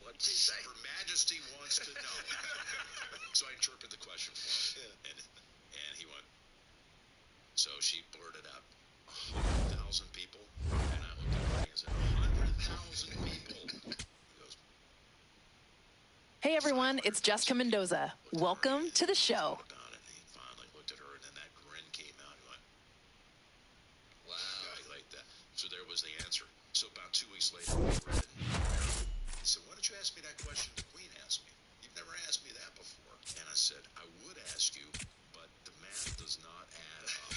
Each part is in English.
What'd she say? Her Majesty wants to know. So I interpreted the question for him, and he went. So she blurted out, 100,000 people, and I looked at her and said, 100,000 people. He goes. Hey everyone, it's Jessica Mendoza. Welcome to the show. He finally looked at her, and then that grin came out. He went, wow, like that. So there was the answer. So about 2 weeks later, we were in. He said, why don't you ask me that question the Queen asked me? You've never asked me that before. And I said, I would ask you, but the math does not add up.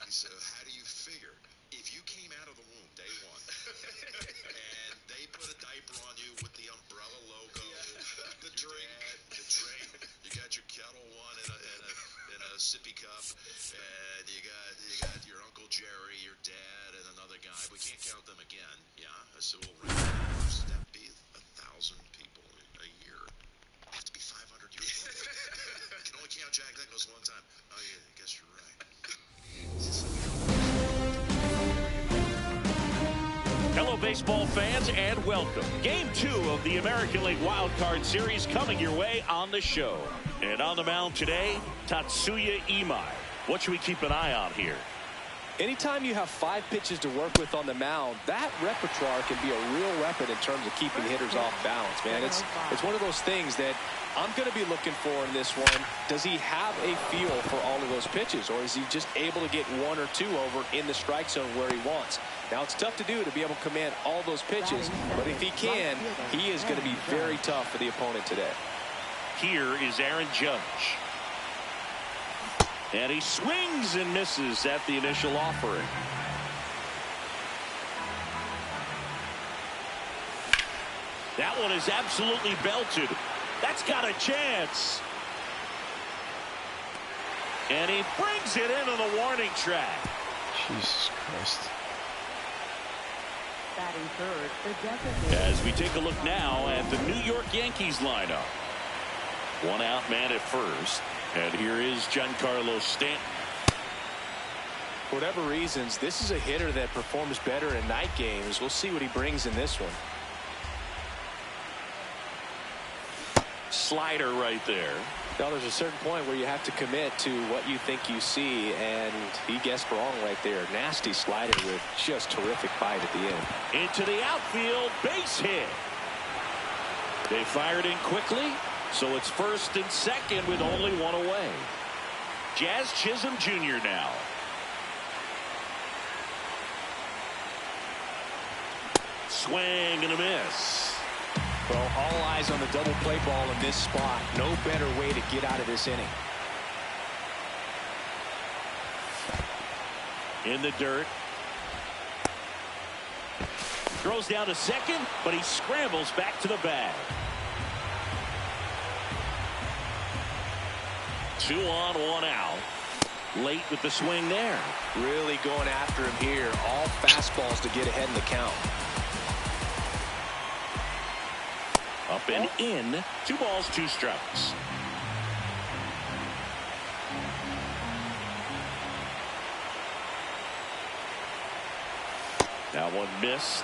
He said, how do you figure? If you came out of the womb day one, and they put a diaper on you with the umbrella logo, the drink, you got your Kettle One in a sippy cup, and you got your Uncle Jerry, your dad, and another guy. We can't count them again. Yeah, I said, well, does that be 1,000 people a year? You have to be 500 years old. You can only count Jack Nicklaus one time. Oh yeah, I guess you're right. Hello, baseball fans, and welcome. Game 2 of the American League Wild Card Series coming your way on the show. And on the mound today, Tatsuya Imai. What should we keep an eye on here? Anytime you have 5 pitches to work with on the mound, that repertoire can be a real weapon in terms of keeping hitters off balance, man. It's one of those things that I'm going to be looking for in this one. Does he have a feel for all of those pitches, or is he just able to get 1 or 2 over in the strike zone where he wants? Now, it's tough to do to be able to command all those pitches, but if he can, he is going to be very tough for the opponent today. Here is Aaron Judge. And he swings and misses at the initial offering. That one is absolutely belted. That's got a chance. And he brings it into the warning track. Jesus Christ. Batting third, the designated. As we take a look now at the New York Yankees lineup. 1 out man at first. And here is Giancarlo Stanton. For whatever reasons, this is a hitter that performs better in night games. We'll see what he brings in this one. Slider right there. Now, there's a certain point where you have to commit to what you think you see, and he guessed wrong right there. Nasty slider with just terrific bite at the end. Into the outfield, base hit. They fired in quickly, so it's first and second with only 1 away. Jazz Chisholm Jr. now. Swing and a miss. Well, all eyes on the double play ball in this spot. No better way to get out of this inning. In the dirt. Throws down to second, but he scrambles back to the bag. 2 on, 1 out. Late with the swing there. Really going after him here. All fastballs to get ahead in the count. Up and in. 2 balls, 2 strikes. That one missed.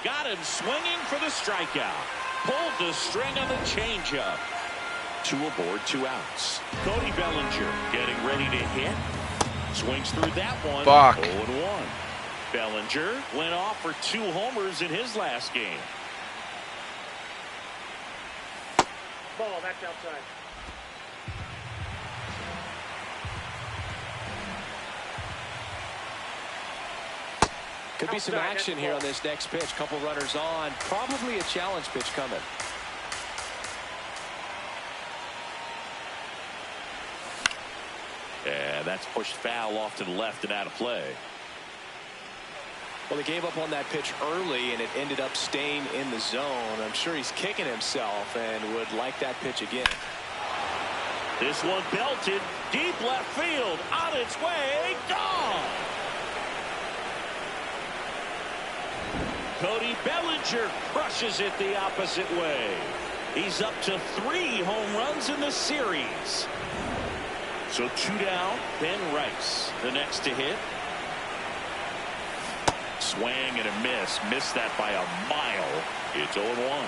Got him swinging for the strikeout. Pulled the string on the changeup. 2 aboard, 2 outs. Cody Bellinger getting ready to hit. Swings through that one. 0-1. Bellinger went off for 2 homers in his last game. Ball, that's outside. Could be some action here on this next pitch. Couple runners on. Probably a challenge pitch coming. And that's pushed foul off to the left and out of play. Well, he gave up on that pitch early, and it ended up staying in the zone. I'm sure he's kicking himself and would like that pitch again. This one belted deep left field. On its way. Gone. Cody Bellinger crushes it the opposite way. He's up to 3 home runs in the series. So 2 down. Ben Rice, the next to hit. Swing and a miss. Missed that by a mile. It's 0-1.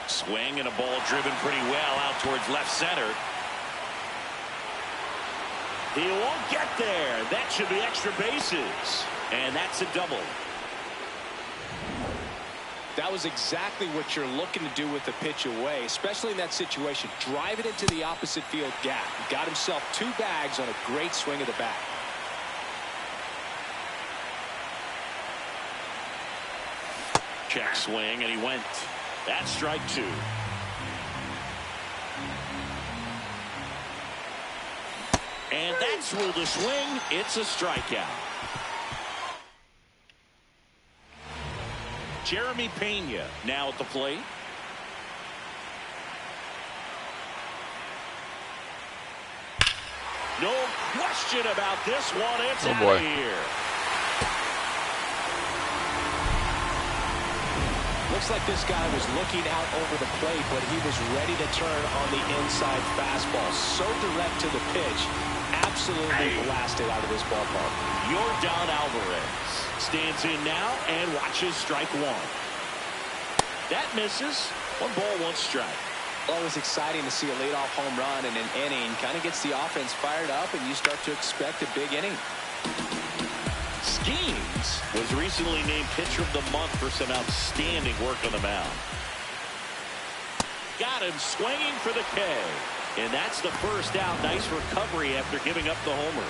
Swing and a ball driven pretty well out towards left center. He won't get there. That should be extra bases. And that's a double. That was exactly what you're looking to do with the pitch away, especially in that situation. Drive it into the opposite field gap. He got himself 2 bags on a great swing of the bat. Check swing, and he went. That's strike 2. And that's ruled a swing. It's a strikeout. Jeremy Pena now at the plate. No question about this one. It's out of here. Looks like this guy was looking out over the plate, but he was ready to turn on the inside fastball. So direct to the pitch. Absolutely blasted out of this ballpark. Yordan Alvarez stands in now and watches strike 1. That misses. 1 ball, 1 strike. Well, it was exciting to see a leadoff home run in an inning. Kind of gets the offense fired up, and you start to expect a big inning. Skeens was recently named Pitcher of the Month for some outstanding work on the mound. Got him swinging for the K. And that's the first out. Nice recovery after giving up the homer.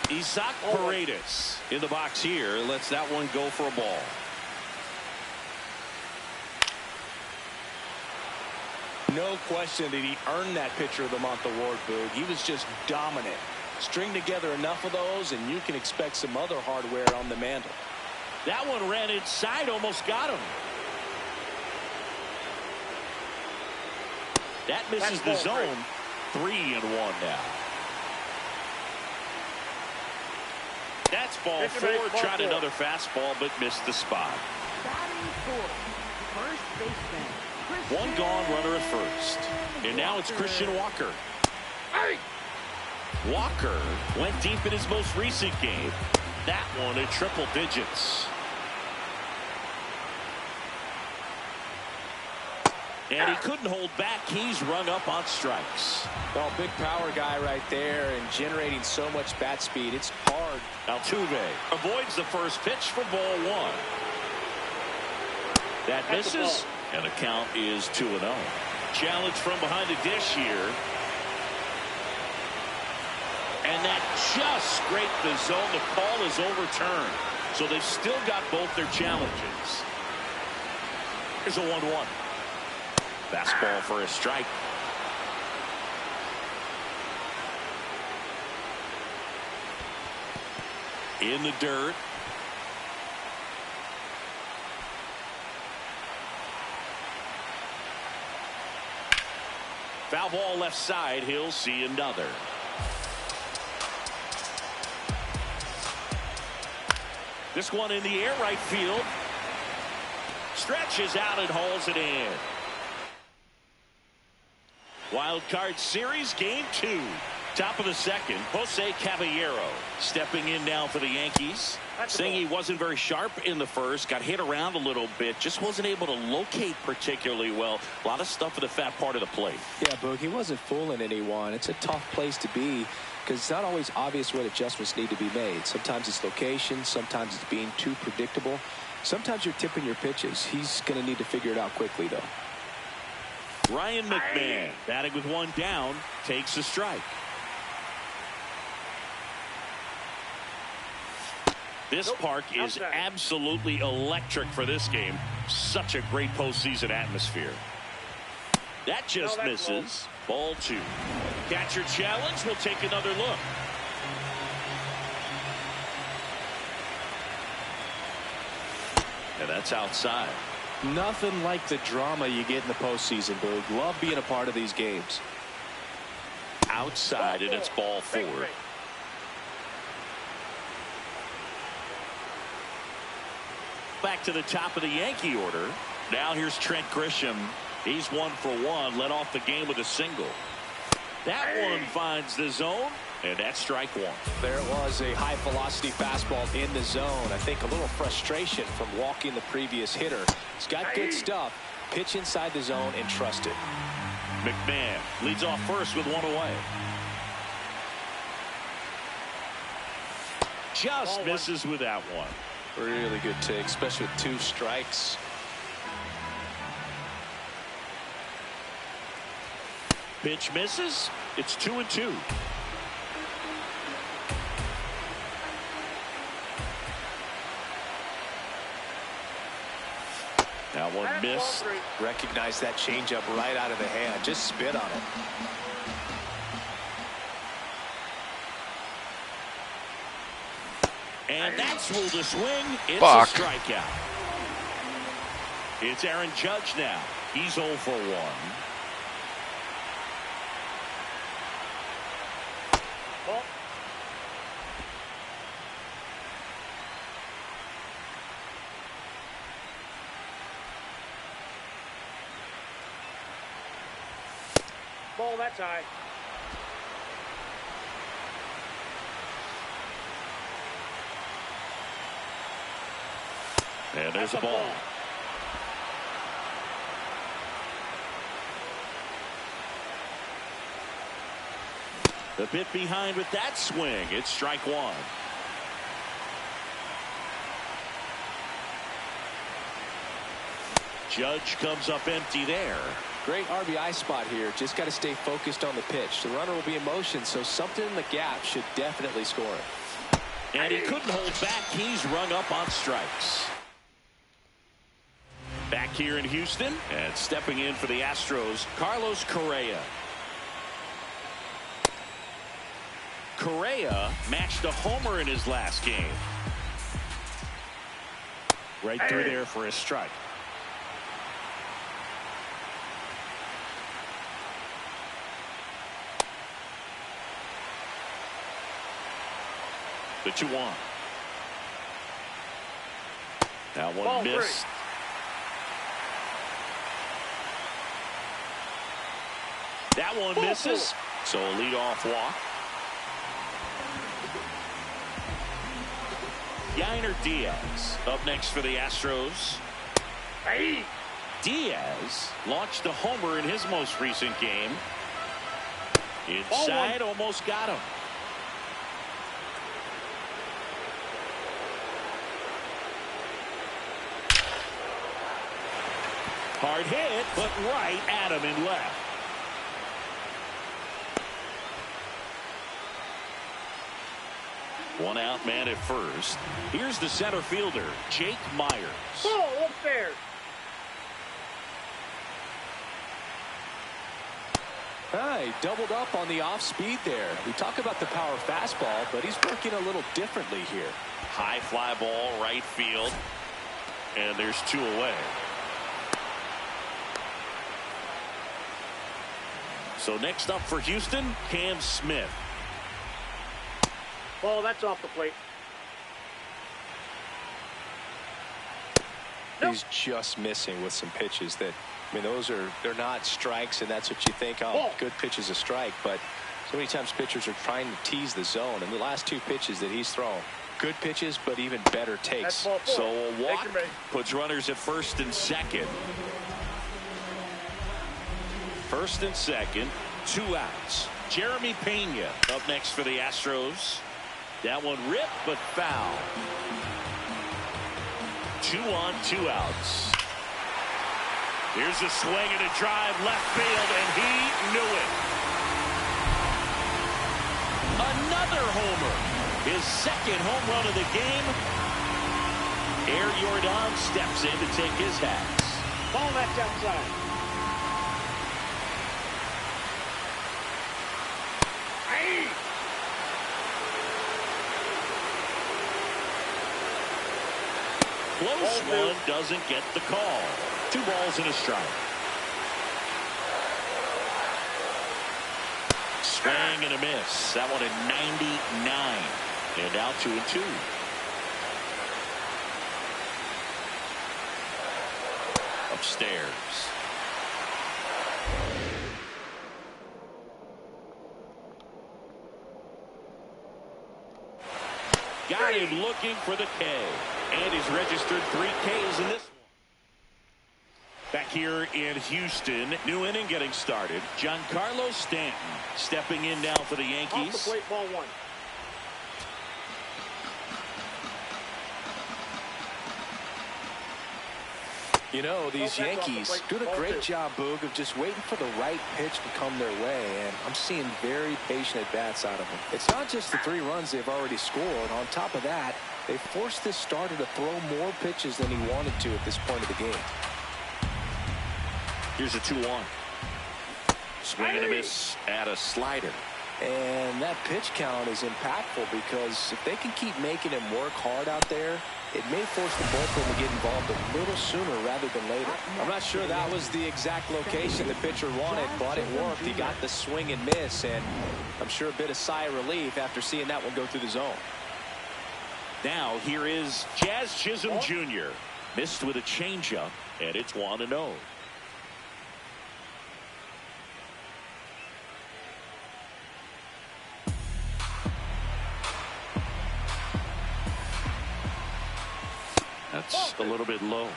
Isaac Paredes in the box here. Lets that one go for a ball. No question that he earned that Pitcher of the Month award, Boog. He was just dominant. String together enough of those, and you can expect some other hardware on the mantle. That one ran inside, almost got him. That misses the zone. 3-1 now. That's ball 4. Tried another fastball, but missed the spot. Batting fourth, first baseman. 1 gone, runner at first. And now it's Christian Walker. Walker went deep in his most recent game. That one in triple digits. And he couldn't hold back. He's rung up on strikes. Well, big power guy right there and generating so much bat speed. It's hard. Altuve avoids the first pitch for ball 1. That misses, and the count is 2-0. Challenge from behind the dish here. And that just scraped the zone. The call is overturned. So they've still got both their challenges. Here's a 1-1. Fastball for a strike. In the dirt. Foul ball left side. He'll see another. This one in the air, right field. Stretches out and hauls it in. Wild card series, game 2. Top of the second, Jose Caballero stepping in now for the Yankees. Saying he wasn't very sharp in the first, got hit around a little bit, just wasn't able to locate particularly well. A lot of stuff in the fat part of the plate. Yeah, Boog, he wasn't fooling anyone. It's a tough place to be because it's not always obvious what adjustments need to be made. Sometimes it's location, sometimes it's being too predictable. Sometimes you're tipping your pitches. He's going to need to figure it out quickly, though. Ryan McMahon batting with 1 down, takes a strike. This park is absolutely electric for this game. Such a great postseason atmosphere. That just misses. Ball 2. Catcher challenge. Will take another look. And that's outside. Nothing like the drama you get in the postseason, Boog. Love being a part of these games. Outside, and it's ball 4. back to the top of the Yankee order. Now here's Trent Grisham. He's 1 for 1. Led off the game with a single. That one finds the zone, and that's strike one. There it was, a high-velocity fastball in the zone. I think a little frustration from walking the previous hitter. He's got good stuff. Pitch inside the zone and trust it. McMahon leads off first with 1 away. Just misses with that one. Really good take, especially with 2 strikes. Pitch misses. It's 2-2. That one missed. Recognize that changeup right out of the hand. Just spit on it. And that's ruled a swing. It's Fuck. a strikeout. It's Aaron Judge now. He's 0 for 1. Ball, that's high. And there's a ball. The bit behind with that swing. It's strike one. Judge comes up empty there. Great RBI spot here. Just got to stay focused on the pitch. The runner will be in motion, so something in the gap should definitely score it. And he couldn't hold back. He's rung up on strikes. Back here in Houston, and stepping in for the Astros, Carlos Correa. Correa matched a homer in his last game. Right through there for a strike. The 2-1. That one Ball missed. three. That one misses. So a leadoff walk. Yainer Diaz up next for the Astros. Hey. Diaz launched a homer in his most recent game. Inside, almost got him. Hard hit, but right at him and left. One out, man at first. Here's the center fielder, Jake Myers. Ball up there. He doubled up on the off speed there. We talk about the power fastball, but he's working a little differently here. High fly ball, right field. And there's 2 away. So next up for Houston, Cam Smith. Ball, that's off the plate. He's just missing with some pitches that, I mean, they're not strikes, and that's what you think, oh, good pitch is a strike. But so many times pitchers are trying to tease the zone, and the last 2 pitches that he's thrown, good pitches, but even better takes. So a walk puts runners at first and second. First and second, 2 outs. Jeremy Pena up next for the Astros. That one ripped, but foul. 2 on, 2 outs. Here's a swing and a drive left field, and he knew it. Another homer. His second home run of the game. Air Jordan steps in to take his hats. Ball, that's outside. Hey. Close one, doesn't get the call. 2 balls and a strike. Swing and a miss. That one at 99. And now 2-2. upstairs. Got him looking for the K. And he's registered 3 Ks in this one. Back here in Houston, new inning getting started. Giancarlo Stanton stepping in now for the Yankees. Off the plate, ball 1. You know, these Yankees doing a great job, Boog, of just waiting for the right pitch to come their way, and I'm seeing very patient at-bats out of them. It's not just the 3 runs they've already scored. On top of that, they forced this starter to throw more pitches than he wanted to at this point of the game. Here's a 2-1. Swing and a miss at a slider. And that pitch count is impactful because if they can keep making him work hard out there, it may force the bullpen to get involved a little sooner rather than later. I'm not sure that was the exact location the pitcher wanted, but it worked. He got the swing and miss, and I'm sure a bit of sigh of relief after seeing that one go through the zone. Now here is Jazz Chisholm Jr. Missed with a changeup, and it's 1-0. That's a little bit low.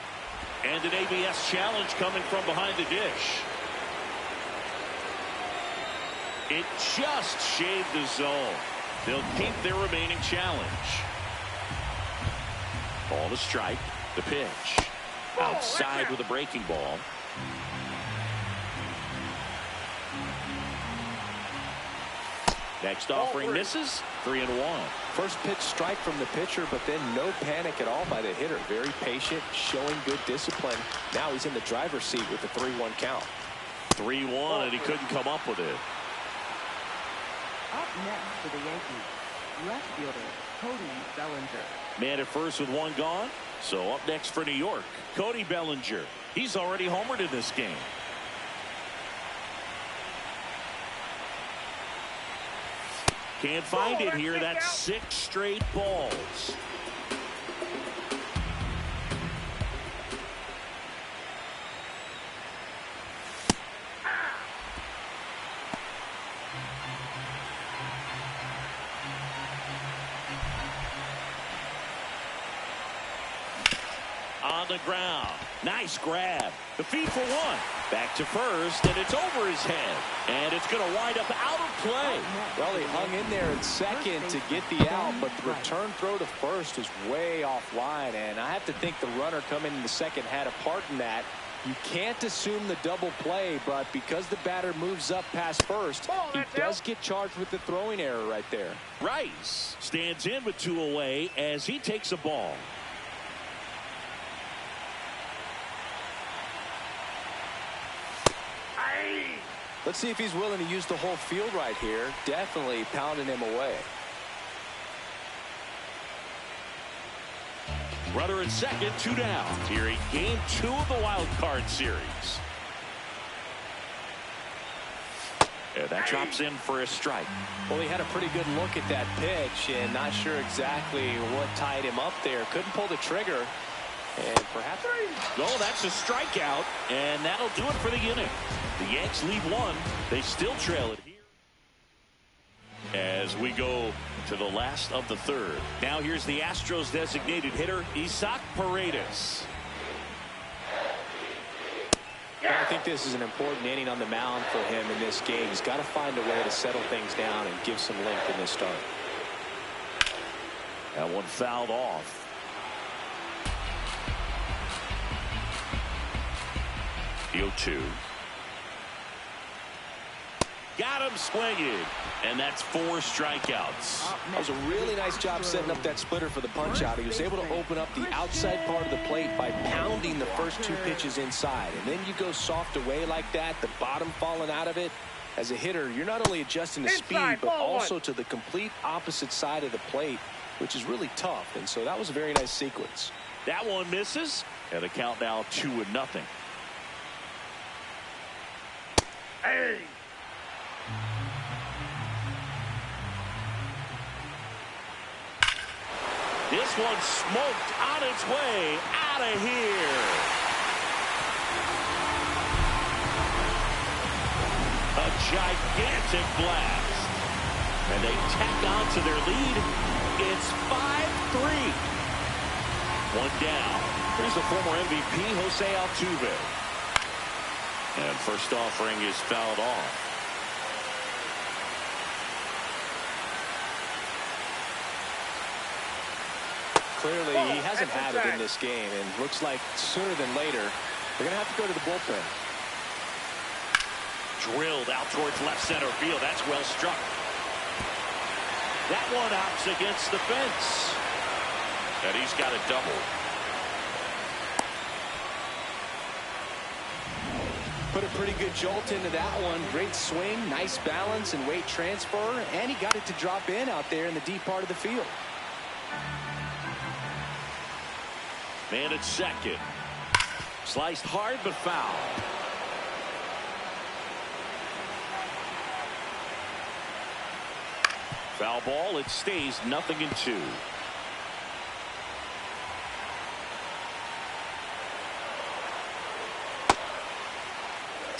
And an ABS challenge coming from behind the dish. It just shaved the zone. They'll keep their remaining challenge. Ball to strike. The pitch. Outside with a breaking ball. Next offering misses. 3-1. First pitch strike from the pitcher, but then no panic at all by the hitter. Very patient, showing good discipline. Now he's in the driver's seat with the 3-1 count. 3-1, and he couldn't come up with it. Up next for the Yankees, left fielder Cody Bellinger. Man at first with 1 gone. So up next for New York, Cody Bellinger. He's already homered in this game. Can't find it here. That's 6 straight balls. On the ground. Nice grab. The feed for 1. Back to first, and it's over his head. And it's going to wind up out of play. Well, he hung in there at second to get the out, but the return throw to first is way offline. And I have to think the runner coming in the second had a part in that. You can't assume the double play, but because the batter moves up past first, he does get charged with the throwing error right there. Rice stands in with 2 away as he takes a ball. Let's see if he's willing to use the whole field right here. Definitely pounding him away. Runner at second, 2 down. Here in game 2 of the wild card series. And that drops in for a strike. Well, he had a pretty good look at that pitch and not sure exactly what tied him up there. Couldn't pull the trigger. And perhaps. Oh, that's a strikeout, and that'll do it for the inning. The Yanks lead 1. They still trail it here. As we go to the last of the 3rd. Now here's the Astros designated hitter, Isaac Paredes. I think this is an important inning on the mound for him in this game. He's got to find a way to settle things down and give some length in this start. That one fouled off. The 0-2. Got him swinging, and that's 4 strikeouts. That was a really nice job setting up that splitter for the punch out. He was able to open up the outside part of the plate by pounding the first 2 pitches inside, and then you go soft away like that, the bottom falling out of it. As a hitter, you're not only adjusting to speed, but also to the complete opposite side of the plate, which is really tough, and so that was a very nice sequence. That one misses, and the count now 2-0. Hey! This one smoked on its way out of here. A gigantic blast. And they tack on to their lead. It's 5-3. One down. Here's the former MVP, Jose Altuve. And first offering is fouled off. Clearly, he hasn't had it in this game, and looks like sooner than later, they're going to have to go to the bullpen. Drilled out towards left center field. That's well struck. That one opts against the fence. And he's got a double. Put a pretty good jolt into that one. Great swing, nice balance and weight transfer, and he got it to drop in out there in the deep part of the field. Man at second. Sliced hard but foul. Foul ball. It stays 0-2.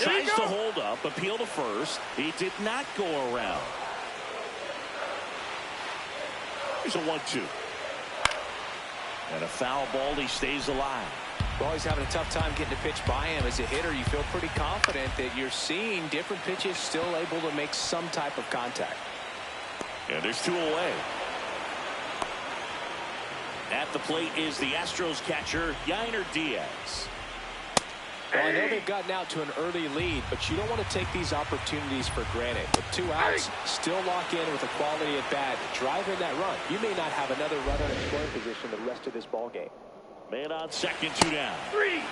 Tries to hold up, appeal to first. He did not go around. Here's a 1-2. And a foul ball. He stays alive. Well, he's having a tough time getting a pitch by him. As a hitter, you feel pretty confident that you're seeing different pitches still able to make some type of contact. And there's 2 away. At the plate is the Astros catcher, Yainer Diaz. Well, I know they've gotten out to an early lead, but you don't want to take these opportunities for granted. With 2 outs, still lock in with a quality at bat, drive in that run. You may not have another runner in scoring position the rest of this ball game. Man on second, 2 down.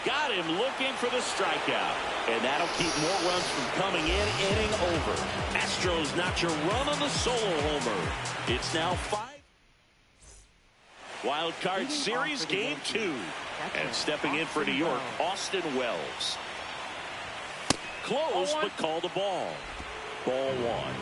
Got him looking for the strikeout. And that'll keep more runs from coming in, inning over. Astros notch a run on the solo homer. It's now 5. Wild card series game 2. And stepping in for New York, Austin Wells. Close, but called a ball. Ball 1.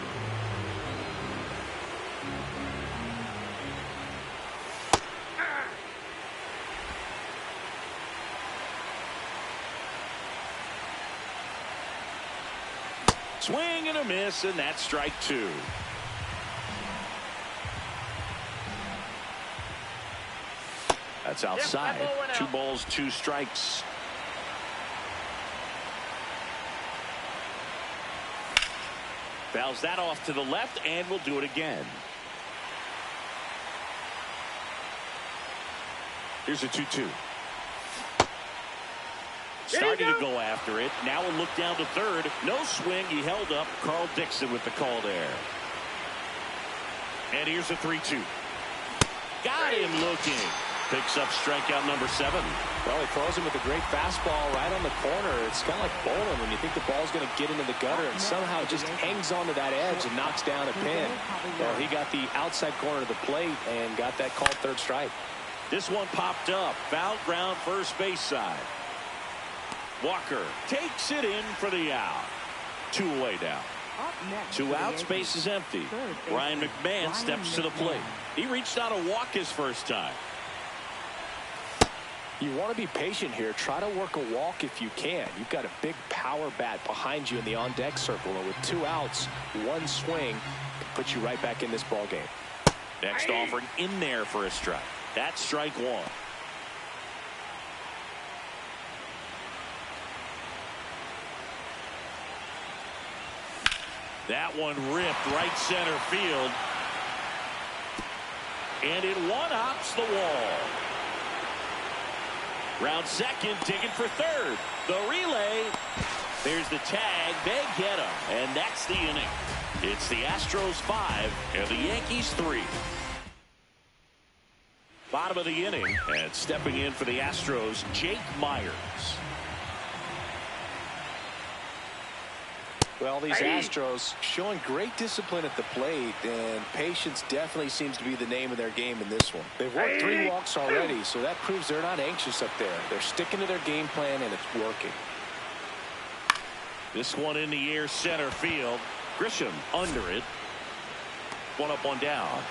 Swing and a miss, and that's strike 2. That's outside. Yep, that 2 balls, 2 strikes. Fouls that off to the left, and we'll do it again. Here's a 2-2. Starting to go after it. Now we'll look down to third. No swing. He held up. Carl Dixon with the call there. And here's a 3-2. Got him looking. Picks up strikeout number 7. Well, he throws him with a great fastball right on the corner. It's kind of like bowling when you think the ball's going to get into the gutter and somehow it just hangs onto that edge and knocks down a pin. Well, he got the outside corner of the plate and got that called third strike. This one popped up. Foul ground first base side. Walker takes it in for the out. 2 away now. 2 outs, base is empty. Ryan McMahon steps to the plate. He reached out to walk his first time. You want to be patient here. Try to work a walk if you can. You've got a big power bat behind you in the on-deck circle. And with 2 outs, 1 swing can put you right back in this ball game. Next offering in there for a strike. That's strike 1. That one ripped right center field. And it one-hops the wall. Round second, digging for third. The relay. There's the tag. They get him. And that's the inning. It's the Astros 5 and the Yankees 3. Bottom of the inning. And stepping in for the Astros, Jake Myers. Well, these Astros showing great discipline at the plate, and patience definitely seems to be the name of their game in this one. They've worked 3 walks already, so that proves they're not anxious up there. They're sticking to their game plan, and it's working. This one in the air, center field. Grisham under it. 1 up, 1 down.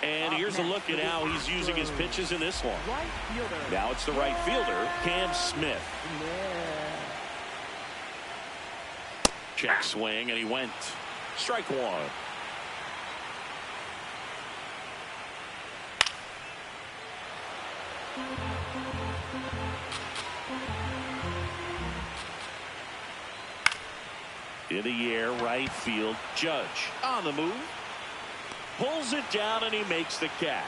And here's a look at how he's using his pitches in this one. Right fielder. Now it's the right fielder, Cam Smith. Check swing, and he went. Strike one. In the air, right field. Judge on the move. Pulls it down, and he makes the catch.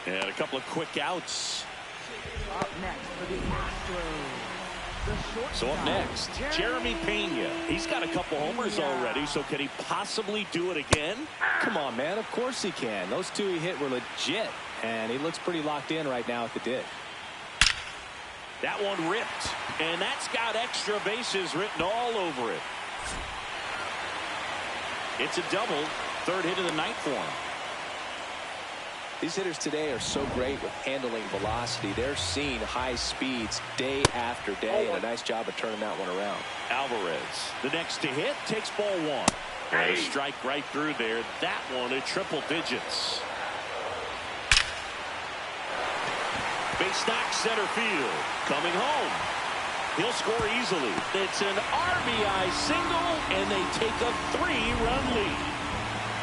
And a couple of quick outs. Up next for the Astros. So up next, Jeremy Pena. He's got a couple homers already, so can he possibly do it again? Come on, man. Of course he can. Those two he hit were legit, and he looks pretty locked in right now at the dick. That one ripped, and that's got extra bases written all over it. It's a double, third hit of the night for him. These hitters today are so great with handling velocity. They're seeing high speeds day after day, and a nice job of turning that one around. Alvarez, the next to hit, takes ball one. And a strike right through there. That one at triple digits. Base knock, center field. Coming home. He'll score easily. It's an RBI single, and they take a 3-run lead.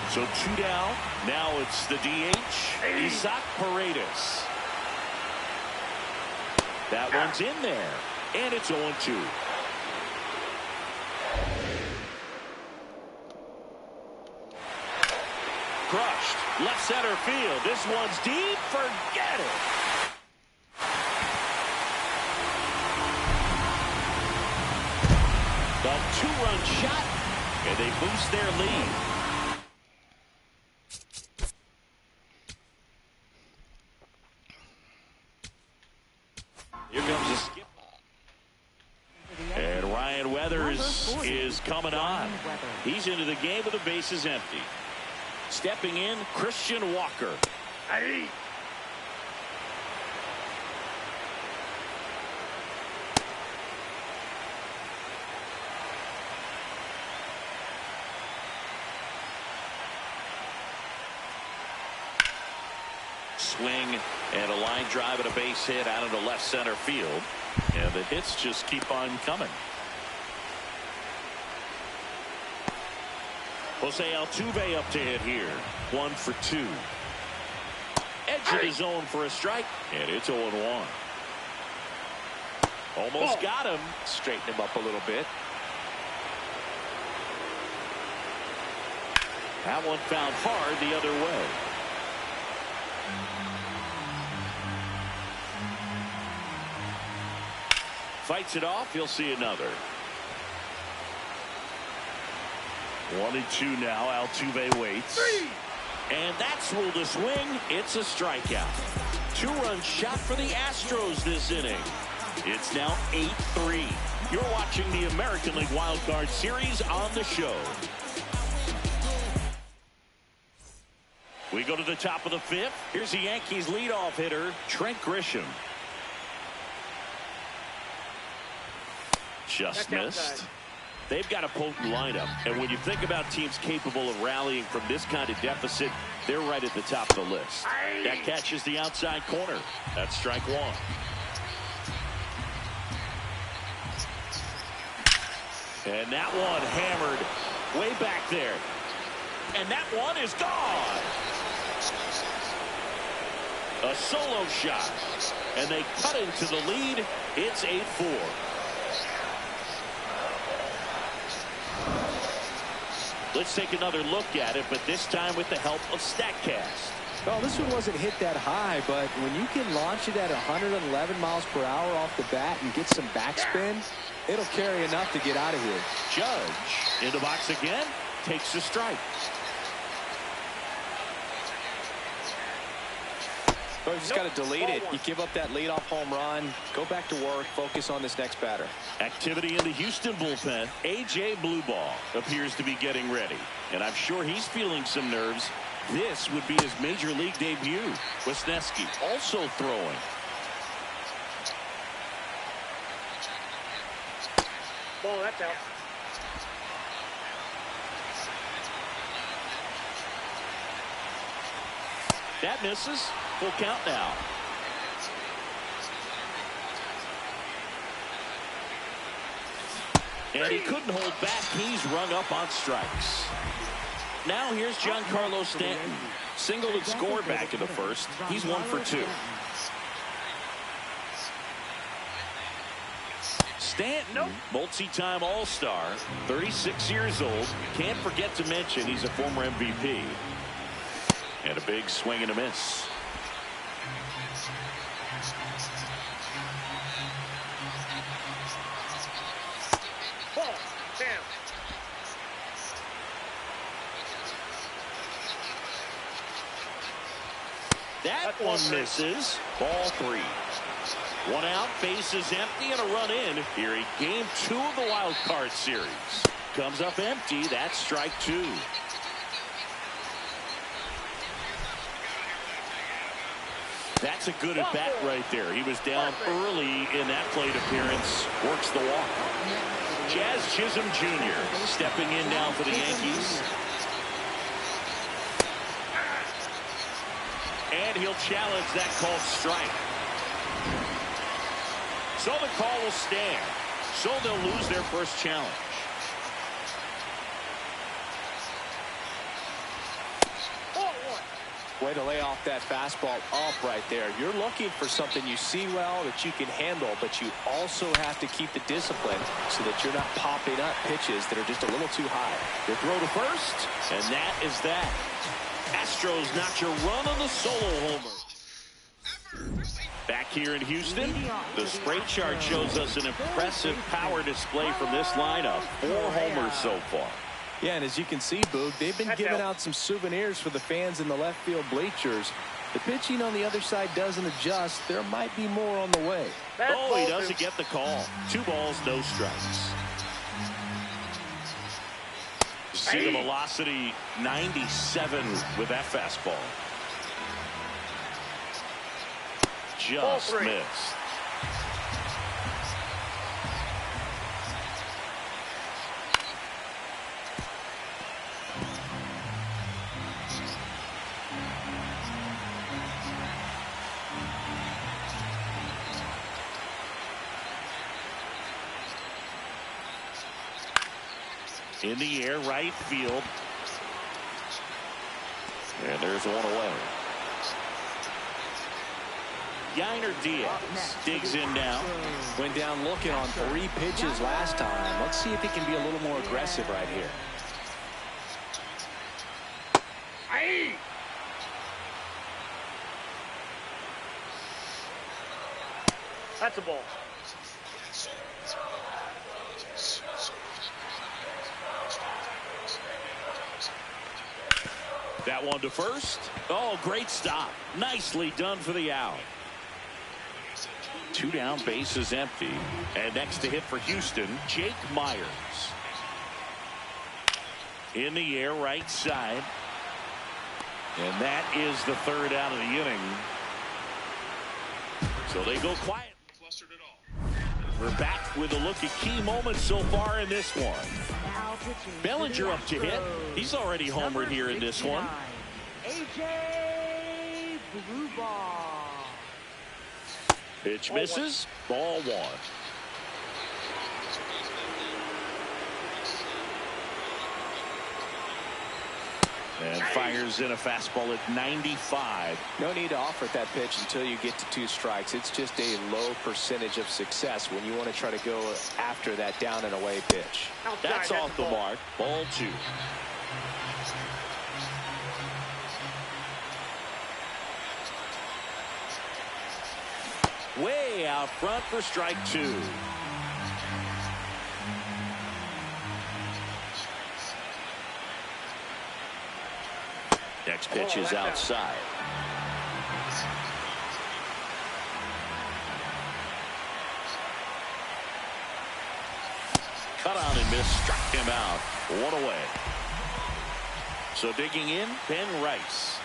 So 2 down. Now it's the DH, Isaac Paredes. That one's in there, and it's 0-2. Crushed. Left center field. This one's deep. Forget it. A 2-run shot, and they boost their lead. Here comes a skip. And Ryan Weathers is coming on. He's into the game with the bases empty. Stepping in, Christian Walker. Hey. Swing and a line drive and a base hit out into left center field. And the hits just keep on coming. Jose Altuve up to hit here. 1 for 2. Edge of the zone for a strike. And it's 0-1. Almost got him. Straighten him up a little bit. That one found hard the other way. Fights it off. He'll see another. 1-2 now. Altuve waits. And that's ruled a swing. It's a strikeout. 2-run shot for the Astros this inning. It's now 8-3. You're watching the American League Wild Card Series on the show. We go to the top of the 5th. Here's the Yankees leadoff hitter, Trent Grisham. Just missed. They've got a potent lineup, and when you think about teams capable of rallying from this kind of deficit, they're right at the top of the list. That catches the outside corner. That's strike one. And that one hammered way back there. And that one is gone. A solo shot. And they cut into the lead. It's 8-4. Let's take another look at it, but this time with the help of StatCast. Well, this one wasn't hit that high, but when you can launch it at 111 miles per hour off the bat and get some backspin, it'll carry enough to get out of here. Judge in the box again, takes a strike. Oh, you just got to delete it. You give up that leadoff home run, go back to work, focus on this next batter. Activity in the Houston bullpen. A.J. Blueball appears to be getting ready, and I'm sure he's feeling some nerves. This would be his major league debut. Wisniewski also throwing. Ball, that's out. That misses. Full count now. And he couldn't hold back. He's rung up on strikes. Now here's Giancarlo Stanton. Singled and scored back in the first. He's 1 for 2. Stanton, multi-time All-Star, 36 years old. Can't forget to mention he's a former MVP. And a big swing and a miss. Ball. Damn. That one misses. Ball 3. 1 out, bases empty, and a run in here in game 2 of the wild card series. Comes up empty. That's strike 2. That's a good at bat right there. He was down early in that plate appearance. Works the walk. Jazz Chisholm Jr. stepping in now for the Yankees. And he'll challenge that called strike. So the call will stand. So they'll lose their first challenge. Way to lay off that fastball up right there. You're looking for something you see well that you can handle, but you also have to keep the discipline so that you're not popping up pitches that are just a little too high. The throw to first, and that is that. Astros notch a run on the solo homer. Back here in Houston, the spray chart shows us an impressive power display from this lineup. 4 homers so far. Yeah, and as you can see, Boog, they've been giving out some souvenirs for the fans in the left field bleachers. The pitching on the other side doesn't adjust. There might be more on the way. Oh, he doesn't get the call. 2 balls, no strikes. See the velocity, 97 with that fastball. Just missed. In the air, right field. And there's one away. Yainer Diaz digs in now. Went down looking on 3 pitches last time. Let's see if he can be a little more aggressive right here. That's a ball. That one to first. Oh, great stop. Nicely done for the out. 2 down, bases empty. And next to hit for Houston, Jake Myers. In the air, right side. And that is the 3rd out of the inning. So they go quiet. We're back with a look at key moments so far in this one. Bellinger up to hit. He's already homered here in this one. AJ Blueball. Pitch misses. Ball 1. And fires in a fastball at 95. No need to offer that pitch until you get to 2 strikes. It's just a low percentage of success when you want to try to go after that down and away pitch. That's off the mark. Ball 2. Way out front for strike 2. Next pitch is outside. Cut on and miss. Struck him out. 1 away. So digging in, Ben Rice.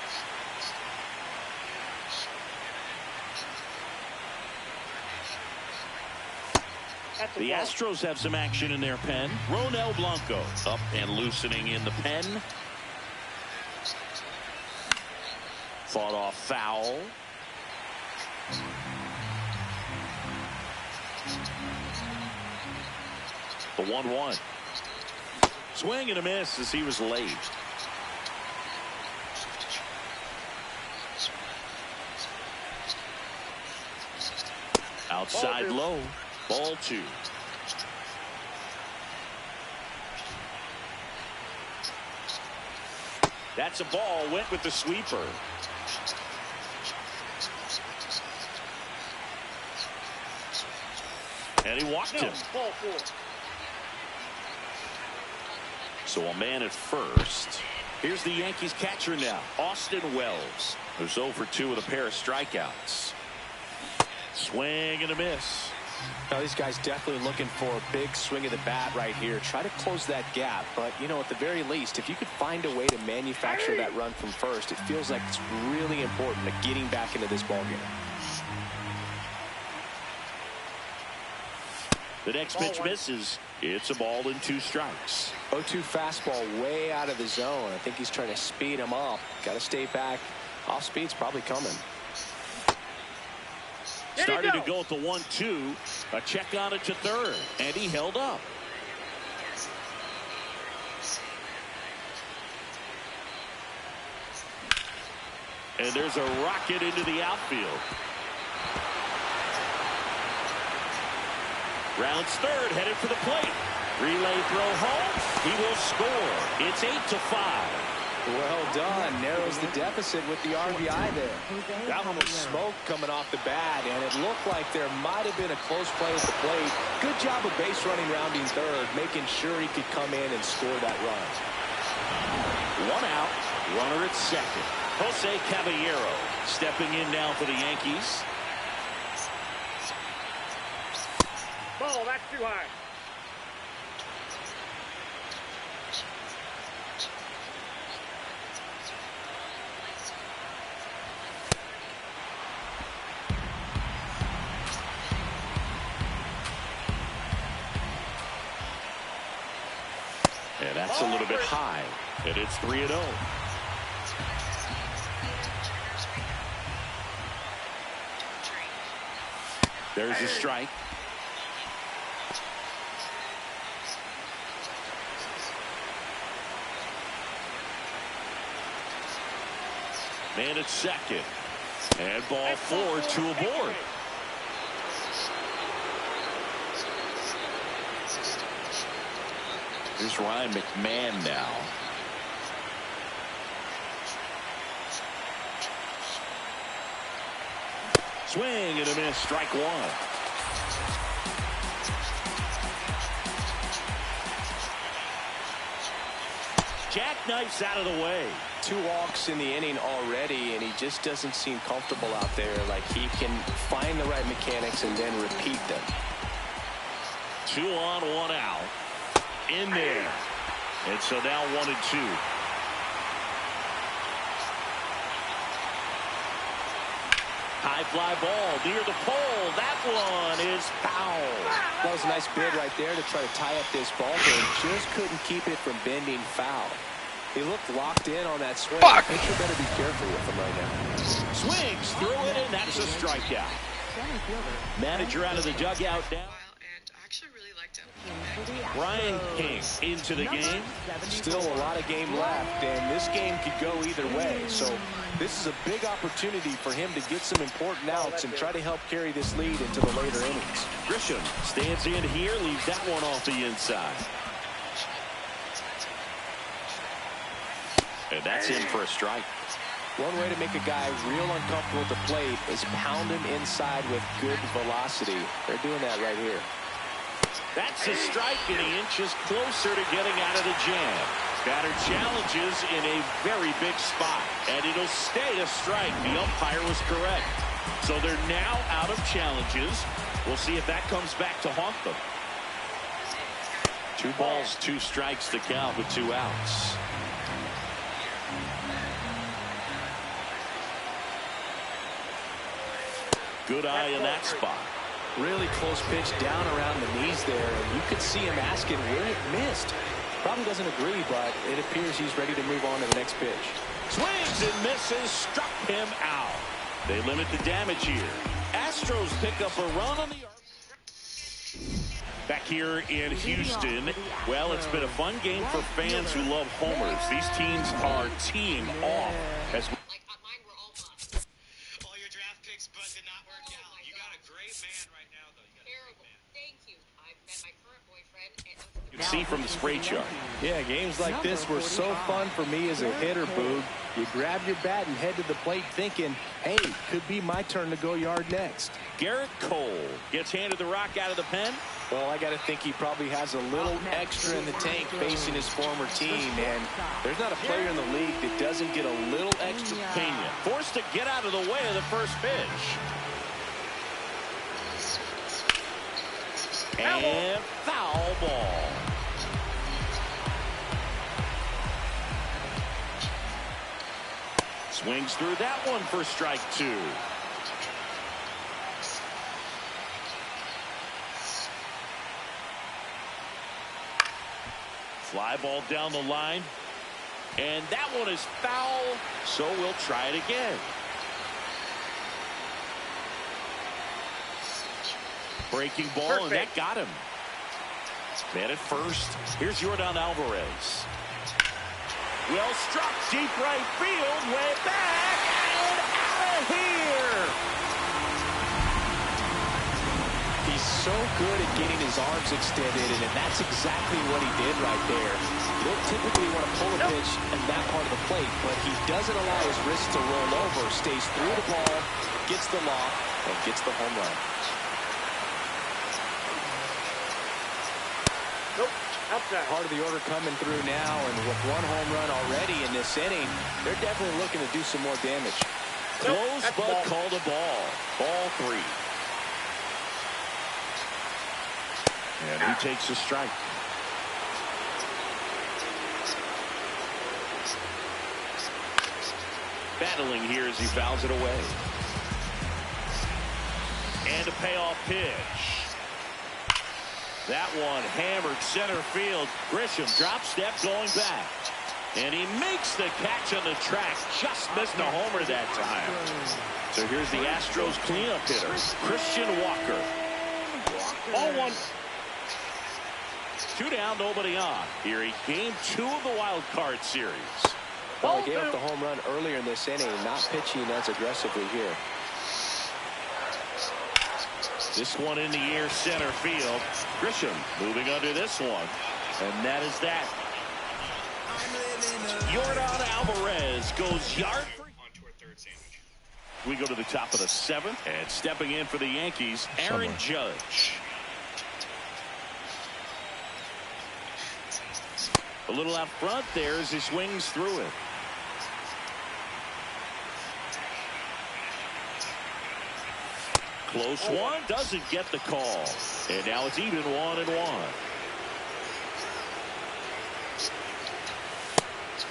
The Astros have some action in their pen. Ronel Blanco up and loosening in the pen. Fought off foul. The 1-1. Swing and a miss as he was late. Outside low. Ball 2. That's a ball. Went with the sweeper. And he walked him. Ball 4. So a man at first. Here's the Yankees catcher now, Austin Wells, who's 0 for 2 with a pair of strikeouts. Swing and a miss. Now, these guys definitely looking for a big swing of the bat right here. Try to close that gap. But, you know, at the very least, if you could find a way to manufacture that run from first, it feels like it's really important to getting back into this ballgame. The next pitch misses. It's a ball and 2 strikes. 0-2 fastball way out of the zone. I think he's trying to speed him up. Got to stay back. Off speed's probably coming. Started to go at the 1-2. A check on it to third. And he held up. And there's a rocket into the outfield. Rounds third, headed for the plate. Relay throw home. He will score. It's 8-5. Well done. Narrows the deficit with the RBI there. That one was smoke coming off the bat, and it looked like there might have been a close play at the plate. Good job of base running rounding third, making sure he could come in and score that run. 1 out. Runner at second. Jose Caballero stepping in now for the Yankees. Ball, that's too high. And that's a little bit high. And it's 3-0. There's a strike. Man at second. And ball 4, 2 aboard. Here's Ryan McMahon now. Swing and a miss. Strike 1. Jackknifes out of the way. 2 walks in the inning already, and he just doesn't seem comfortable out there. Like he can find the right mechanics and then repeat them. 2 on, 1 out. In there. And so now 1-2. High fly ball near the pole. That one is foul. That was a nice bid right there to try to tie up this ball game. Just couldn't keep it from bending foul. He looked locked in on that swing. Pitcher better be careful with him right now. Swings through it, and that's a strikeout. Manager out of the dugout now. Brian King into the game. Still a lot of game left, and this game could go either way. So this is a big opportunity for him to get some important outs and try to help carry this lead into the later innings. Grisham stands in here, leaves that one off the inside. And that's in for a strike. One way to make a guy real uncomfortable at the plate is pound him inside with good velocity. They're doing that right here. That's a strike, and he inches closer to getting out of the jam. Batter challenges in a very big spot, and it'll stay a strike. The umpire was correct. So they're now out of challenges. We'll see if that comes back to haunt them. 2 balls, 2 strikes to count with 2 outs. Good eye in that spot. Really close pitch down around the knees there, and you could see him asking where it missed. Probably doesn't agree, but it appears he's ready to move on to the next pitch. Swings and misses, struck him out. They limit the damage here. Astros pick up a run on the arc. Back here in Houston, well, it's been a fun game for fans who love homers. These teams are teeing off as we Mine were all mine. All your draft picks, but did not work out. You got a great man right now, though. You got Terrible. Thank you. I've met my current boyfriend. you can see from the spray chart. Yeah, games like this were so fun for me as a hitter, Boog. You grab your bat and head to the plate thinking, hey, could be my turn to go yard next. Garrett Cole gets handed the rock out of the pen. Well, I got to think he probably has a little extra in the tank facing his former team, and there's not a player in the league that doesn't get a little extra. Pena forced to get out of the way of the first pitch. And foul ball. Swings through that one for strike 2. Fly ball down the line. And that one is foul, so we'll try it again. Breaking ball, and that got him. Man at first. Here's Yordan Alvarez. Well struck, deep right field, way back, and out of here. He's so good at getting his arms extended, and that's exactly what he did right there. You don't typically want to pull a pitch in that part of the plate, but he doesn't allow his wrist to roll over, stays through the ball, gets the loft, and gets the home run. Part of the order coming through now, and with one home run already in this inning, they're definitely looking to do some more damage. Close, but called a ball. Ball 3. And he takes a strike. Battling here as he fouls it away. And a payoff pitch. That one hammered center field. Grisham drop step going back. And he makes the catch on the track. Just missed a homer that time. So here's the Astros cleanup hitter, Christian Walker. Ball 1. 2 down, nobody on. Here he game 2 of the wild card series. Well, he gave up the home run earlier in this inning, not pitching as aggressively here. This one in the air, center field. Grisham moving under this one. And that is that. Yordan Alvarez goes yard for... Onto our third sandwich. We go to the top of the 7th. And stepping in for the Yankees, Aaron Judge. A little out front there as he swings through it. Close one, doesn't get the call. And now it's even 1-1.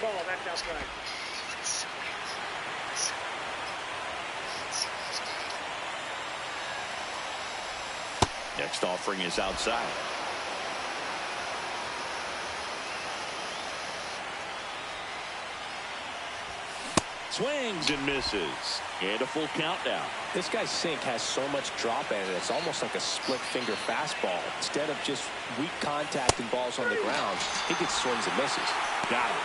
Ball, that's outside. Next offering is outside. Swings and misses. And a full count now. This guy's sink has so much drop in it, it's almost like a split finger fastball. Instead of just weak contact and balls on the ground, he gets swings and misses. Got it.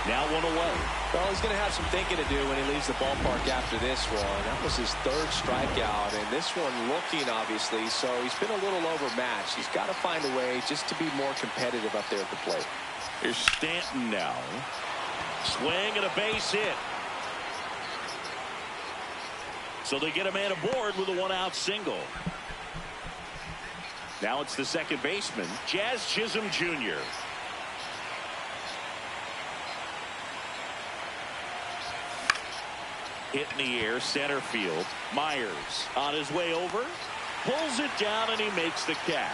Now 1 away. Well, he's going to have some thinking to do when he leaves the ballpark after this one. That was his 3rd strikeout, and this one looking, obviously, so he's been a little overmatched. He's got to find a way just to be more competitive up there at the plate. Here's Stanton now. Swing and a base hit. So they get a man aboard with a 1-out single. Now it's the second baseman, Jazz Chisholm Jr. Hit in the air, center field. Myers on his way over, pulls it down, and he makes the catch.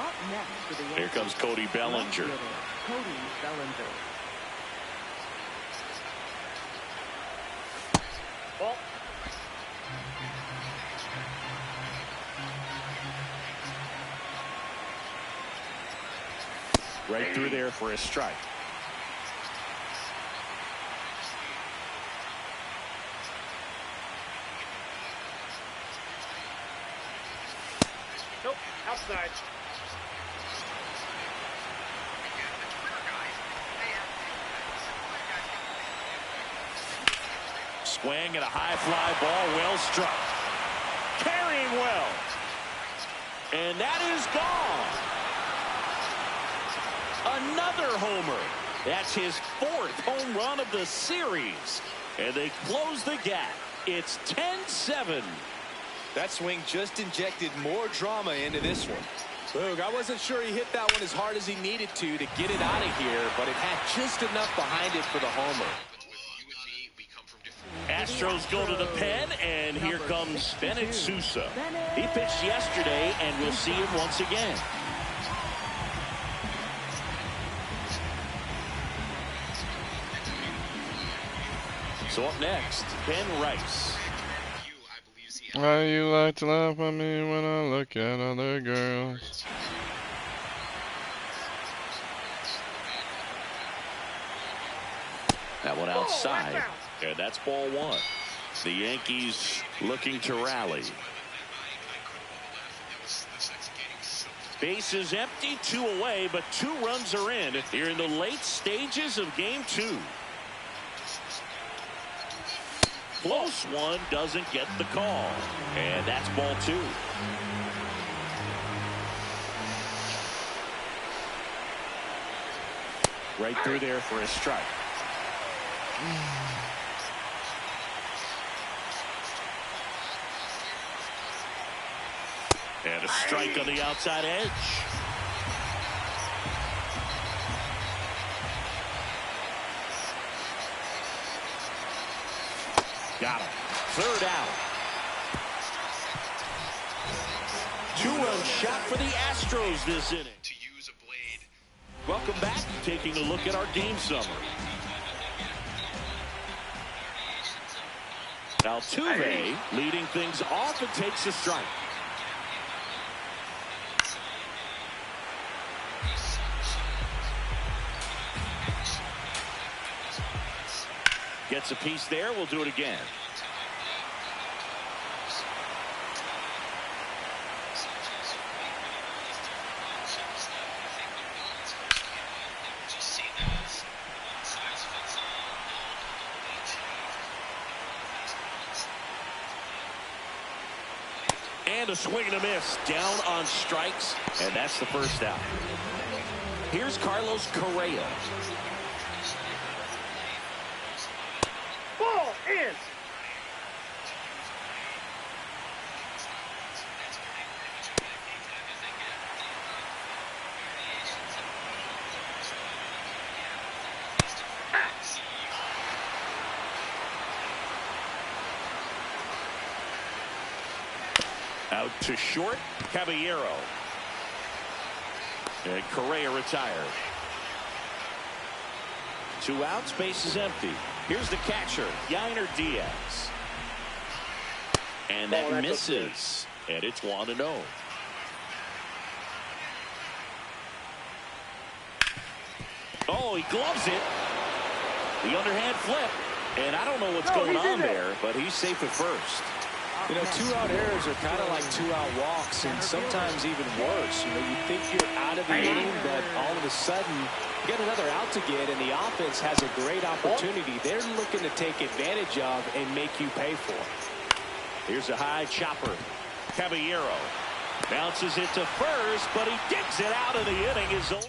Up next for the Here comes Cody Bellinger. Cody Bellinger. Ball. Right through there for a strike. Nope, outside. Swing and a high fly ball, well struck. Carrying well. And that is gone. Another homer. That's his 4th home run of the series. And they close the gap. It's 10-7. That swing just injected more drama into this one. Boog, I wasn't sure he hit that one as hard as he needed to get it out of here, but it had just enough behind it for the homer. Astros go to the pen, and here comes Bennett Sousa. He pitched yesterday, and we'll see him once again. So up next, Ben Rice. Why you like to laugh at me when I look at other girls? That one outside, and that's ball 1. The Yankees looking to rally. Bases empty, 2 away, but 2 runs are in here in the late stages of game 2. Close one, doesn't get the call, and that's ball 2. Right through there for a strike. And a strike on the outside edge. Got him. 3rd out. 2-run shot for the Astros this inning. Welcome back. Taking a look at our game summary. Altuve leading things off and takes a strike. Gets a piece there. We'll do it again. And a swing and a miss. Down on strikes. And that's the 1st out. Here's Carlos Correa. Ball in. Out to short, Caballero. And Correa retired. 2 outs, base is empty. Here's the catcher, Yainer Diaz. And that misses. And it's 1-0. Oh, he gloves it. The underhand flip. And I don't know what's going on there, but he's safe at first. You know, 2-out errors are kind of like 2-out walks, and sometimes even worse. You know, you think you're out of the inning, but all of a sudden, you get another out to get, and the offense has a great opportunity. They're looking to take advantage of and make you pay for. Here's a high chopper. Caballero bounces it to first, but he digs it out, and the inning is over.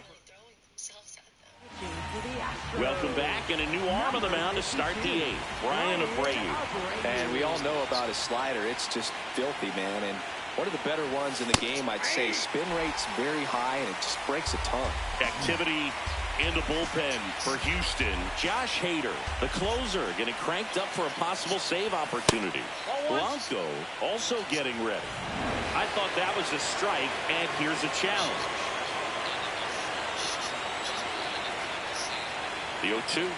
Welcome back, and a new arm on the mound to start the 8th. Brian Abreu. And we all know about his slider. It's just filthy, man. And one of the better ones in the game, I'd say. Spin rate's very high, and it just breaks a ton. Activity in the bullpen for Houston. Josh Hader, the closer, getting cranked up for a possible save opportunity. Blanco also getting ready. I thought that was a strike, and here's a challenge. The 0-2.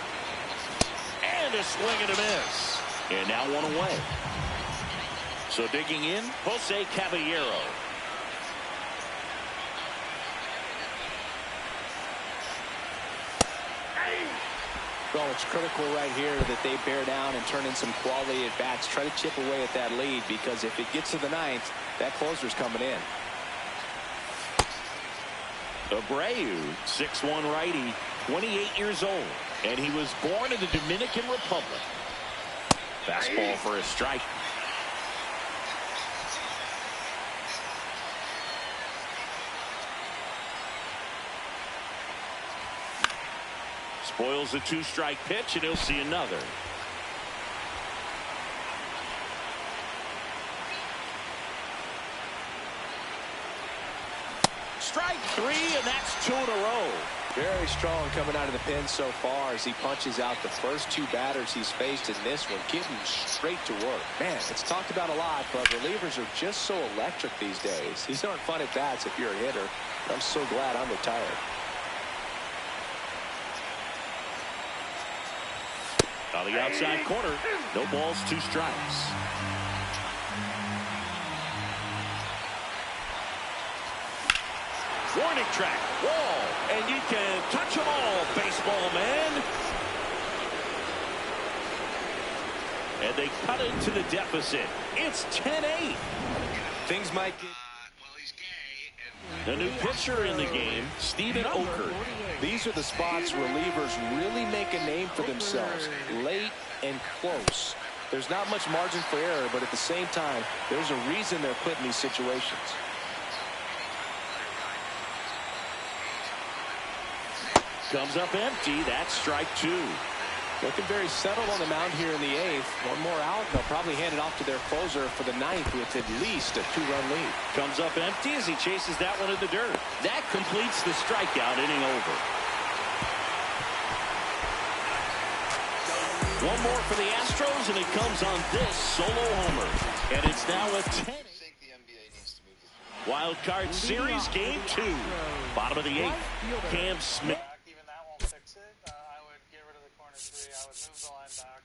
And a swing and a miss. And now 1 away. So digging in, Jose Caballero. Well, it's critical right here that they bear down and turn in some quality at bats. Try to chip away at that lead, because if it gets to the ninth, that closer's coming in. Abreu, 6'1" righty, 28 years old, and he was born in the Dominican Republic. Fastball for a strike. Spoils a 2-strike pitch, and he'll see another. Strike 3, and that's 2 in a row. Very strong coming out of the pen so far as he punches out the first 2 batters he's faced in this one, getting straight to work. Man, it's talked about a lot, but relievers are just so electric these days. These aren't fun at bats if you're a hitter. I'm so glad I'm retired. On the outside corner, no balls, 2 strikes. Warning track, wall, and you can touch them all, baseball man. And they cut into the deficit. It's 10-8. Things might get... The new pitcher in the game, Steven Oker. These are the spots relievers really make a name for themselves, late and close. There's not much margin for error, but at the same time, there's a reason they're put in these situations. Comes up empty. That's strike 2. Looking very settled on the mound here in the 8th. One more out. They'll probably hand it off to their closer for the 9th with at least a 2-run lead. Comes up empty as he chases that one in the dirt. That completes the strikeout, inning over. One more for the Astros, and it comes on this solo homer. And it's now a 10. Wild Card Series Game 2. Bottom of the 8th. Cam Smith. Even that won't fix it. I would get rid of the corner 3. I would move the line back.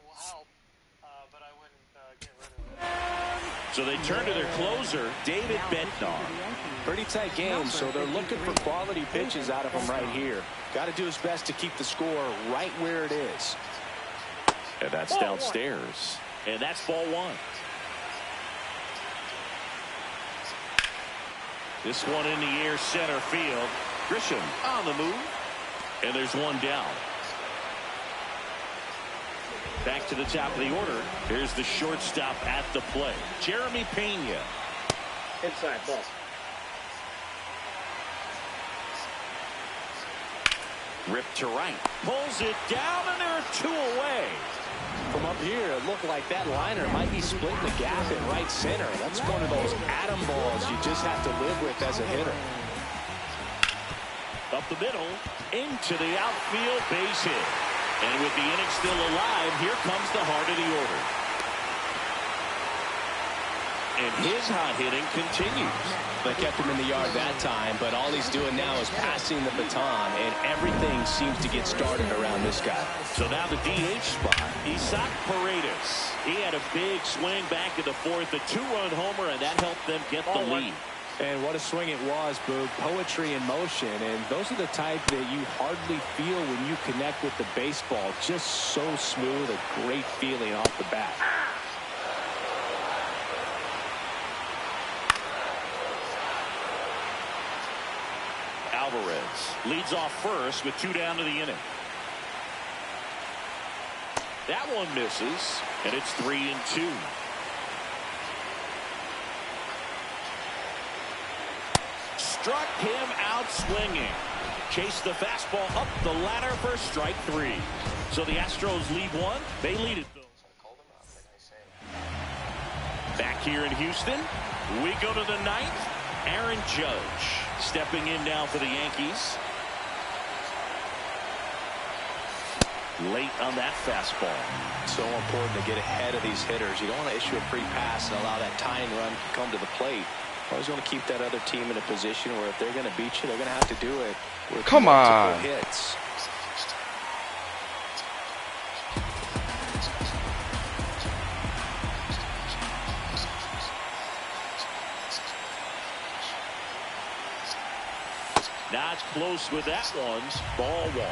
Will help, but I wouldn't get rid of it. So they turn to their closer, David Bednar. Pretty tight game, so they're looking for quality pitches out of him right here. Got to do his best to keep the score right where it is. And that's downstairs. And that's ball 1. This one in the air, center field. Grisham on the move. And there's one down. Back to the top of the order. Here's the shortstop at the plate, Jeremy Pena. Inside, ball. Ripped to right. Pulls it down, and there are 2 away. From up here, it looked like that liner might be splitting the gap in right center. That's one of those atom balls you just have to live with as a hitter. Up the middle, into the outfield, base hit. And with the inning still alive, here comes the heart of the order. And his hot hitting continues. They kept him in the yard that time, but all he's doing now is passing the baton, and everything seems to get started around this guy. So now the DH spot, Isaac Paredes. He had a big swing back in the 4th, a 2-run homer, and that helped them get the lead. And what a swing it was, Boog. Poetry in motion, and those are the type that you hardly feel when you connect with the baseball. Just so smooth, a great feeling off the bat. Alvarez leads off first with 2 down to the inning. That one misses, and it's 3-2. Struck him out swinging. Chased the fastball up the ladder for strike 3. So the Astros lead 1. They lead it. Back here in Houston, we go to the 9th. Aaron Judge stepping in now for the Yankees. Late on that fastball. So important to get ahead of these hitters. You don't want to issue a free pass and allow that tying run to come to the plate. Always want to keep that other team in a position where if they're going to beat you, they're going to have to do it with multiple hits. Now it's close with that one. Ball 1.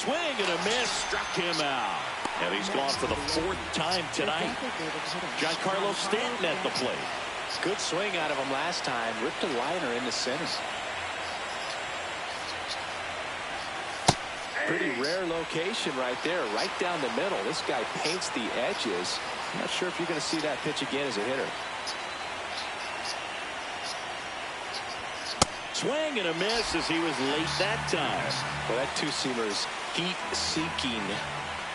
Swing and a miss, struck him out. And he's gone for the 4th time tonight. Giancarlo Stanton at the plate. Good swing out of him last time. Ripped a liner in the center. Pretty rare location right there, right down the middle. This guy paints the edges. I'm not sure if you're going to see that pitch again as a hitter. Swing and a miss as he was late that time. Well, that two-seamer is heat-seeking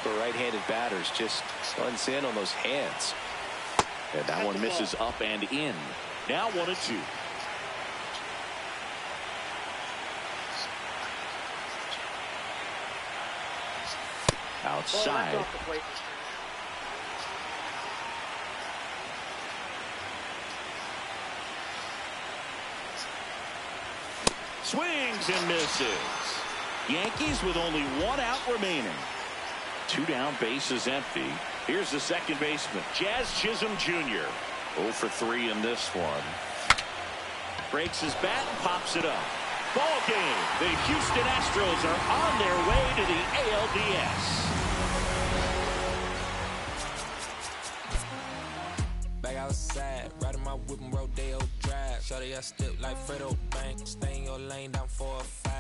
for right-handed batters. Just runs in on those hands. And that one misses up and in. Now 1-2. Outside. Swings and misses. Yankees with only 1 out remaining. 2 down, bases empty. Here's the second baseman, Jazz Chisholm Jr. 0 for 3 in this one. Breaks his bat and pops it up. Ball game. The Houston Astros are on their way to the ALDS. Back outside, riding my whip and Rodeo Drive. Shorty, I step like Fredo Bank. Stay in your lane down 4 or 5.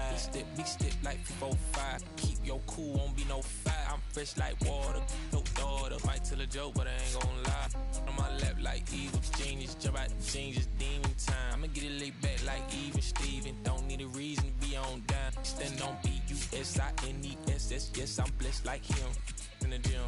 Big step like 4-5. Keep your cool, won't be no fight. I'm fresh like water, no daughter. Might tell a joke, but I ain't gon' lie. On my lap like evil genius. Jump out the jeans, just demon time. I'ma get it laid back like even Steven. Don't need a reason to be on down. Stand on BUSINESS. Yes, I'm blessed like him. In the gym,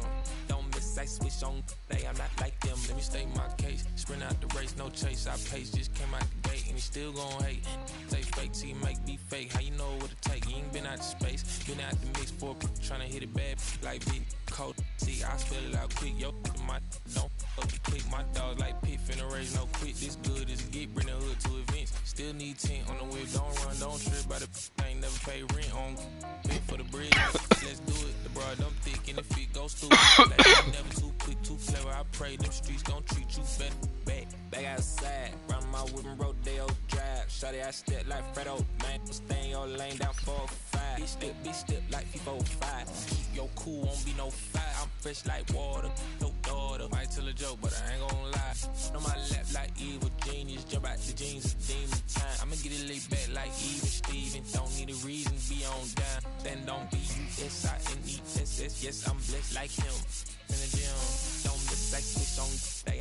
don't miss, I switch on. I'm not like them. Let me state my case. Sprint out the race, no chase. I pace, just came out the gate, and he still gon' hate. Say fake till you make me fake. How you know what it take? You ain't been out the space, been out the mix for trying to hit it bad like big cold. See, I spell it out quick. Yo, my don't fuck it quick. My dog like pit finna raise no quit. This good as it get. Bring the hood to events. Still need tent on the whip. Don't run, don't trip. By the ain't never pay rent on. Pay for the bridge. Let's do it. The broad dumb thick in the feet go stupid. Like never too quick, too clever. I pray them streets gon' treat you better. Back outside, round my whip and Rodeo Drive. Shorty, I step like Fredo, man. Stay in your lane down 4-5. Big step like 4-5. Keep your cool, won't be no fight. I'm fresh like water, no daughter. Might tell a joke, but I ain't gon' lie. On my lap like evil genius. Jump out the jeans, demon time. I'ma get it laid back like even Steven. Don't need a reason to be on down. Then don't be USINESS. Yes, I'm blessed like him. In the gym, don't miss like switch on.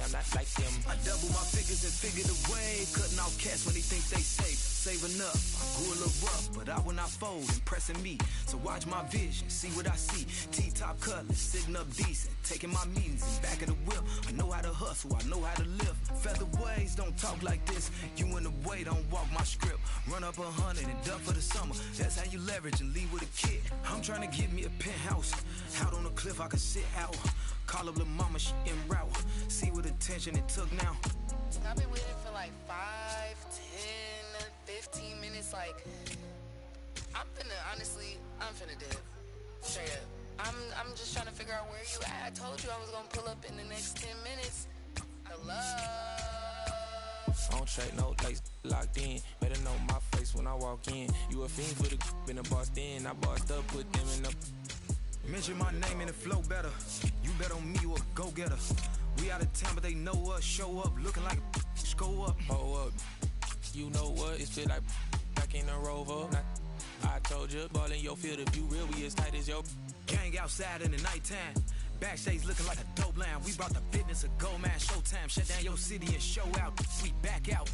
I'm not like them. I double my figures and figure the way. Cutting off cash when they think they safe. Saving up, I grew a little rough, but I will not fold, impressing me. So watch my vision, see what I see. T-top cutlass, sitting up decent. Taking my meetings in back of the whip. I know how to hustle, I know how to live. Featherweights don't talk like this. You in the way, don't walk my script. Run up 100 and duck for the summer. That's how you leverage and leave with a kid. I'm trying to get me a penthouse. Out on the cliff, I can sit out. Call up the mama, she en route. See what attention it took now. I've been waiting for like 5, 10, 15 minutes. Like, I'm finna dip. Straight up. I'm just trying to figure out where you at. I told you I was gonna pull up in the next 10 minutes. Hello? I don't trade no lace, locked in. Better know my face when I walk in. You a fiend for the in the boss then. I bossed up, put them in the. Mention my name and it flow better. You bet on me, you a go-getter. We out of town, but they know us. Show up, looking like a go up. Oh up. You know what? It feel like back in the Rover. I told you, ball in your field. If you real, we as tight as your. Gang outside in the nighttime. Backstage looking like a dope line. We brought the business of gold man. Showtime. Shut down your city and show out. We back out.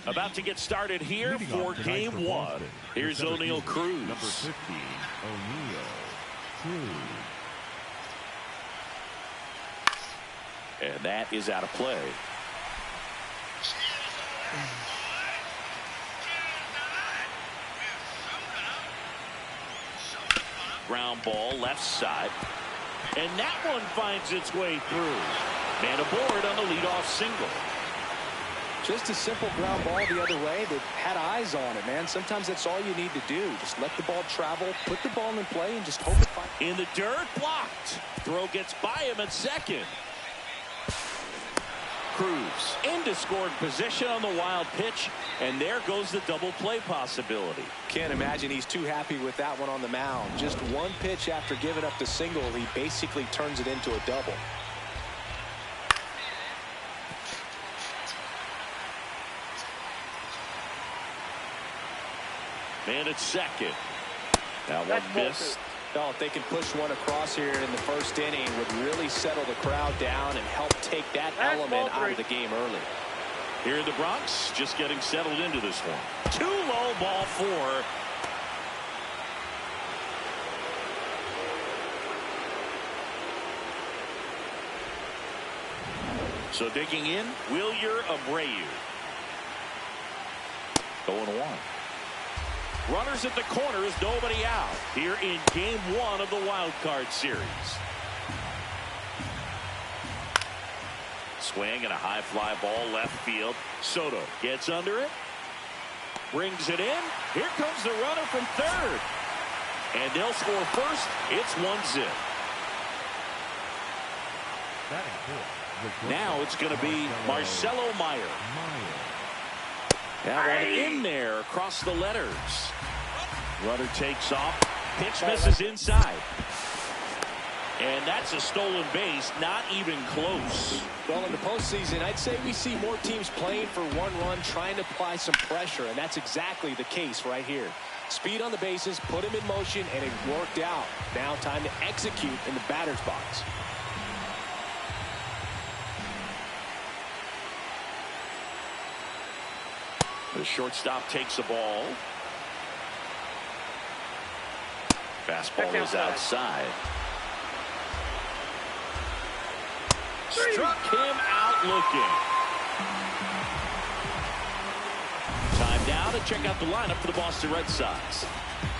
About to get started here for game one. Here's O'Neal Cruz. Number 50, O'Neal Cruz. And that is out of play. Ground ball left side. And that one finds its way through. Man aboard on the leadoff single. Just a simple ground ball the other way that had eyes on it, man. Sometimes that's all you need to do. Just let the ball travel, put the ball in play, and just hope it finds. In the dirt, blocked. Throw gets by him at second. Cruz into scoring position on the wild pitch, and there goes the double play possibility. Can't imagine he's too happy with that one on the mound. Just one pitch after giving up the single, he basically turns it into a double. Man at second. That one missed. Oh, if they can push one across here in the first inning, would really settle the crowd down and help take that element out of the game early. Here in the Bronx, just getting settled into this one. Too low, ball four. So digging in, Wilyer Abreu. 0-1. Runners at the corners, nobody out here in game one of the wild card series. Swing and a high fly ball left field. Soto gets under it, brings it in. Here comes the runner from third, and they'll score first. It's 1-0. Now it's going to be Marcelo Meyer. That one in there across the letters. Runner takes off. Pitch misses inside. And that's a stolen base. Not even close. Well, in the postseason, I'd say we see more teams playing for one run, trying to apply some pressure. And that's exactly the case right here. Speed on the bases, put him in motion, and it worked out. Now time to execute in the batter's box. The shortstop takes the ball. Fastball is outside. Struck him out looking. Time now to check out the lineup for the Boston Red Sox.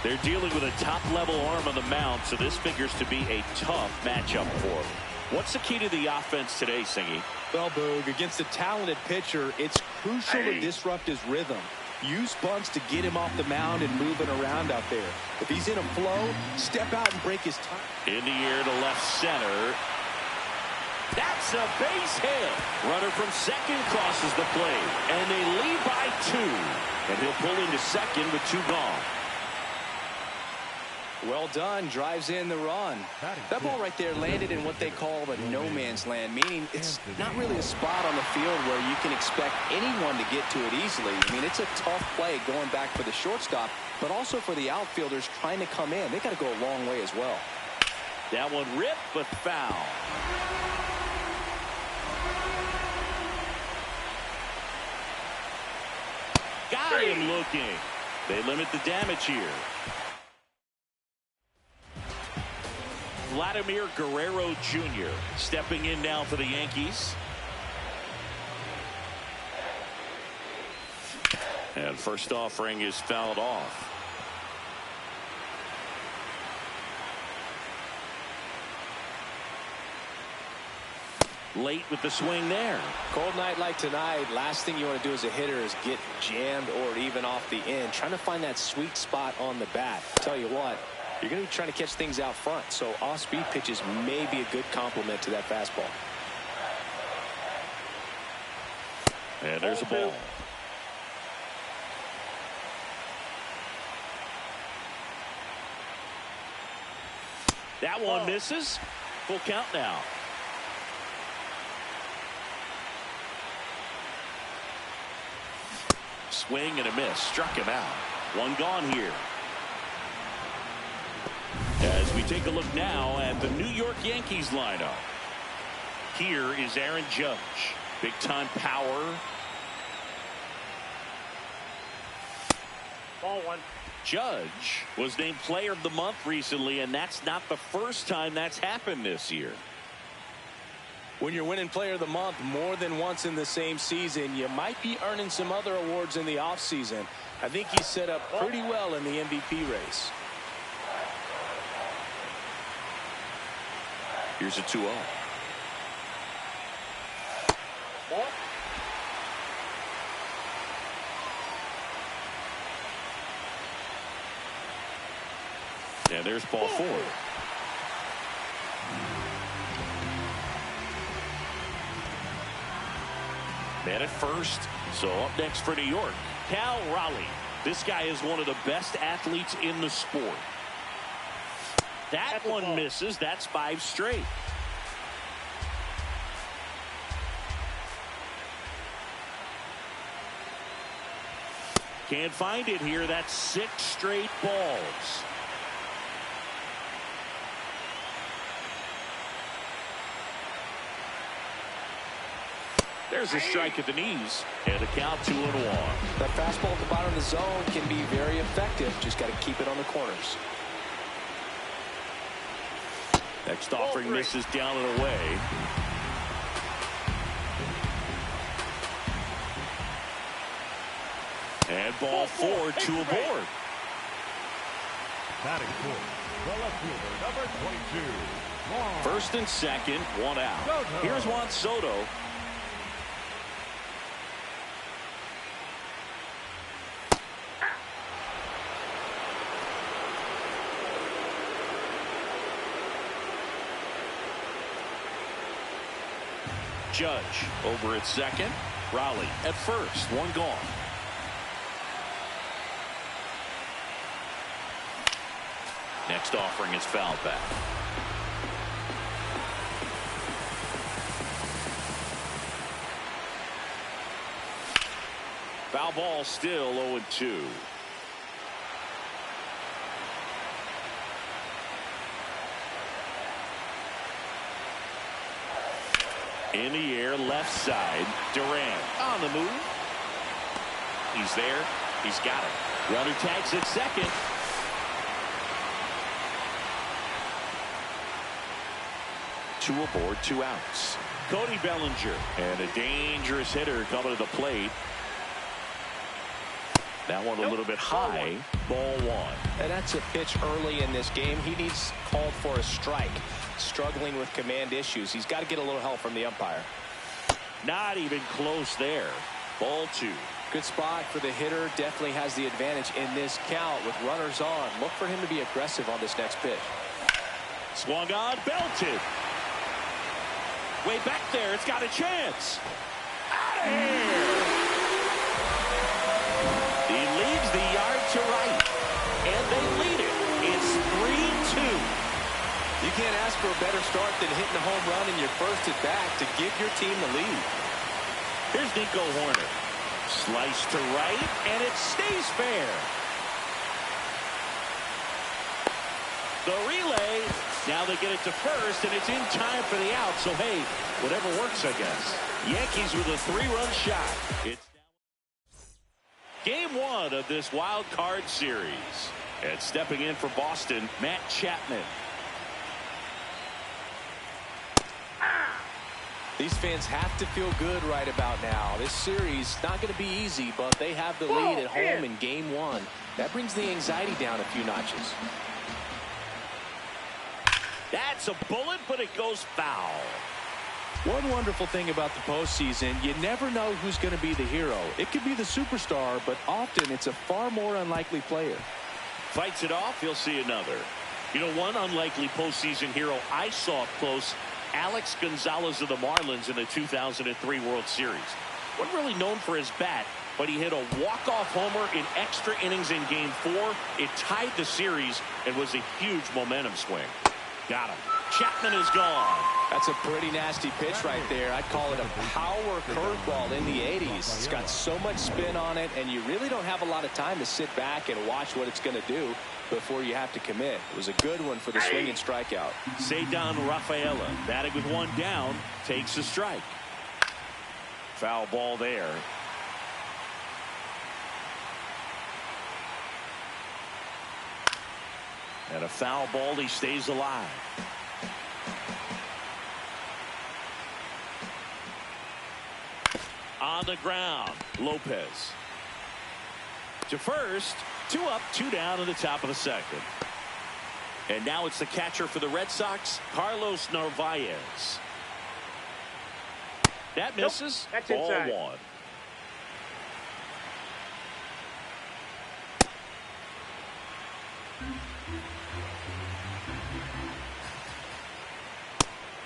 They're dealing with a top-level arm on the mound, so this figures to be a tough matchup for them. What's the key to the offense today, Singy? Well, Boog, against a talented pitcher, it's crucial to disrupt his rhythm. Use bunts to get him off the mound and moving around out there. If he's in a flow, step out and break his time. In the air to left center. That's a base hit. Runner from second crosses the plate, and they lead by 2. And he'll pull into second with 2 gone. Well done. Drives in the run. That ball right there landed in what they call the no man's land, meaning it's not really a spot on the field where you can expect anyone to get to it easily. I mean, it's a tough play going back for the shortstop, but also for the outfielders trying to come in. They got to go a long way as well. That one ripped, but foul. Got him looking. They limit the damage here. Vladimir Guerrero Jr. stepping in now for the Yankees. And first offering is fouled off. Late with the swing there. Cold night like tonight, last thing you want to do as a hitter is get jammed or even off the end. Trying to find that sweet spot on the bat. Tell you what, you're going to be trying to catch things out front, so off-speed pitches may be a good complement to that fastball. And there's a ball. That one misses. Full count now. Swing and a miss. Struck him out. One gone here. As we take a look now at the New York Yankees lineup. Here is Aaron Judge. Big time power. Ball one. Judge was named Player of the Month recently, and that's not the first time that's happened this year. When you're winning Player of the Month more than once in the same season, you might be earning some other awards in the offseason. I think he's set up pretty well in the MVP race. Here's a 2-0. And there's ball 4. Man at first. So up next for New York, Cal Raleigh. This guy is one of the best athletes in the sport. That one misses. That's 5 straight. Can't find it here. That's 6 straight balls. There's a strike at the knees, and a count 2-1. That fastball at the bottom of the zone can be very effective. Just got to keep it on the corners. Next offering misses down and away. And ball 4, 2 aboard. Batting fourth, the left fielder, number 22. First and second, 1 out. Here's Juan Soto. Judge over at second. Raleigh at first. 1 gone. Next offering is fouled back. Foul ball still 0-2. In the air, left side. Durant on the move. He's there. He's got it. Runner tags at second. Two aboard, 2 outs. Cody Bellinger. And a dangerous hitter coming to the plate. That one a little bit high. Ball 1. And that's a pitch early in this game. He needs called for a strike. Struggling with command issues. He's got to get a little help from the umpire. Not even close there. Ball 2. Good spot for the hitter. Definitely has the advantage in this count with runners on. Look for him to be aggressive on this next pitch. Swung on, belted. Way back there. It's got a chance. Out of here. He leads the yard to right. And they lead it. It's 3-2. You can't ask for a better start than hitting a home run in your first at bat to give your team the lead. Here's Nico Horner. Slice to right, and it stays fair. The relay. Now they get it to first, and it's in time for the out. So, hey, whatever works, I guess. Yankees with a 3-run shot. It's game 1 of this wild card series. And stepping in for Boston, Matt Chapman. These fans have to feel good right about now. This series not going to be easy, but they have the lead at home in game 1. That brings the anxiety down a few notches. That's a bullet, but it goes foul. One wonderful thing about the postseason, you never know who's going to be the hero. It could be the superstar, but often it's a far more unlikely player. Fights it off, he'll see another. You know, one unlikely postseason hero I saw up close, Alex Gonzalez of the Marlins in the 2003 World Series. Wasn't really known for his bat, but he hit a walk-off homer in extra innings in Game 4. It tied the series and was a huge momentum swing. Got him. Chapman is gone. That's a pretty nasty pitch right there. I'd call it a power curveball in the 80s. It's got so much spin on it, and you really don't have a lot of time to sit back and watch what it's going to do before you have to commit. It was a good one for the swing and strikeout. Cedar Rafaela, batting with 1 down, takes a strike. Foul ball there. And a foul ball. He stays alive. On the ground, Lopez. To first. 2 up, 2 down in the top of the second. And now it's the catcher for the Red Sox, Carlos Narvaez. That misses. That's ball inside. 1.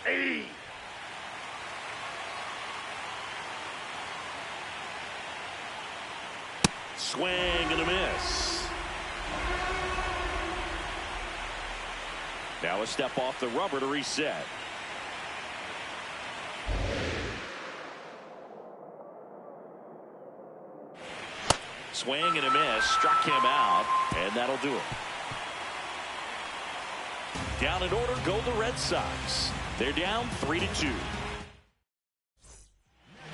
Hey. Swing and a miss. Now a step off the rubber to reset. Swing and a miss. Struck him out, and that'll do it. Down in order go the Red Sox. They're down 3-2.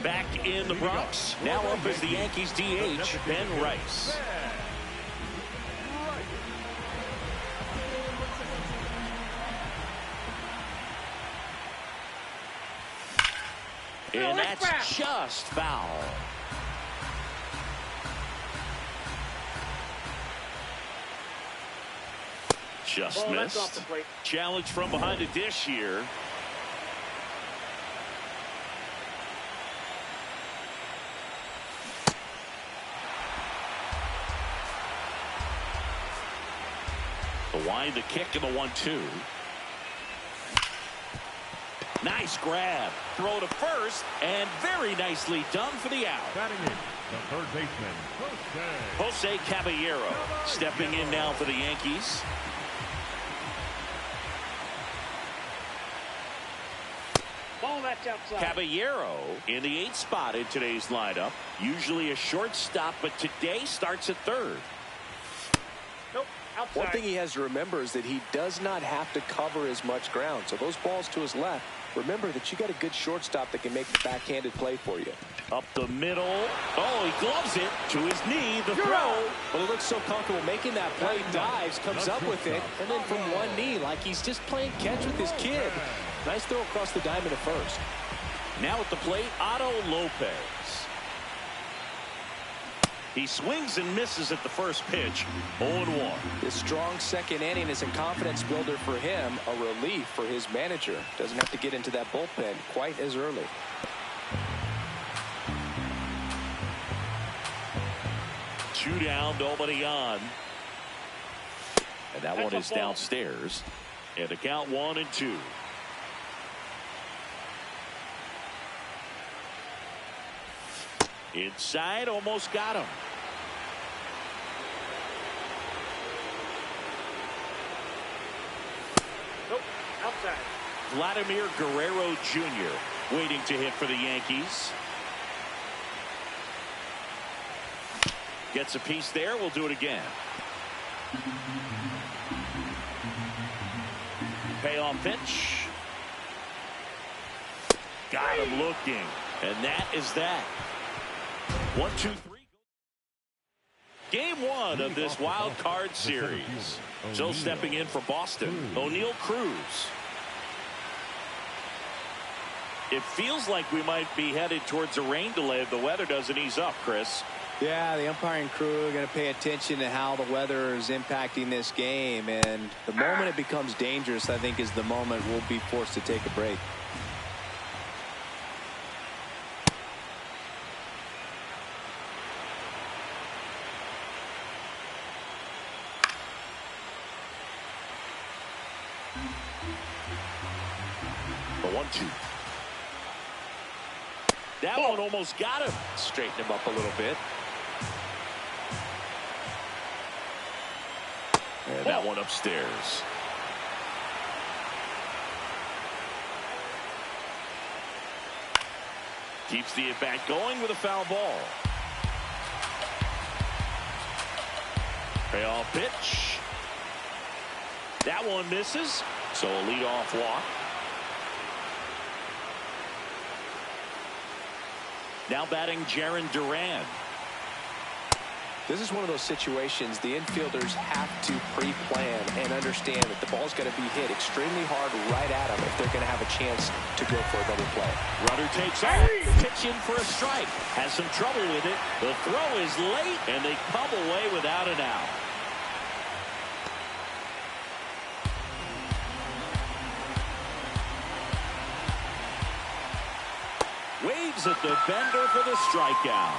Back in the Bronx. Now up is the Yankees DH, Ben Rice. And that's just foul. Just missed. Challenge from behind the dish here. The wind, the kick, and the 1-2. Nice grab. Throw to first, and very nicely done for the out. Batting in, the third baseman, Jose Caballero stepping in now for the Yankees. Ball that's outside. Caballero in the 8th spot in today's lineup. Usually a shortstop, but today starts at third. Nope. Outside. One thing he has to remember is that he does not have to cover as much ground. So those balls to his left, remember that you got a good shortstop that can make the backhanded play for you. Up the middle. Oh, he gloves it to his knee. The throw. Well, he looks so comfortable making that play. Dives, comes up with it, and then from one knee, like he's just playing catch with his kid. Nice throw across the diamond at first. Now at the plate, Otto Lopez. He swings and misses at the first pitch. 0-1. This strong second inning is a confidence builder for him, a relief for his manager. Doesn't have to get into that bullpen quite as early. Two down, nobody on. And that one is downstairs. And the count 1-2. Inside, almost got him. Nope. Outside. Vladimir Guerrero Jr. waiting to hit for the Yankees. Gets a piece there. We'll do it again. Payoff pitch. Got him looking. And that is that. 1, 2, 3. Game 1 of this wild card series. So stepping in for Boston, O'Neal Cruz. It feels like we might be headed towards a rain delay if the weather doesn't ease up, Chris. Yeah, the umpiring crew are going to pay attention to how the weather is impacting this game. And the moment it becomes dangerous, I think, is the moment we'll be forced to take a break. The 1-2. That one almost got him. Straighten him up a little bit. And that one upstairs. Keeps the at-bat going with a foul ball. Payoff pitch. That one misses. So a leadoff walk. Now batting Jarren Duran. This is one of those situations the infielders have to pre-plan and understand that the ball's going to be hit extremely hard right at them if they're going to have a chance to go for a double play. Runner takes off, pitch in for a strike. Has some trouble with it. The throw is late, and they come away without an out. Waves at the bender for the strikeout.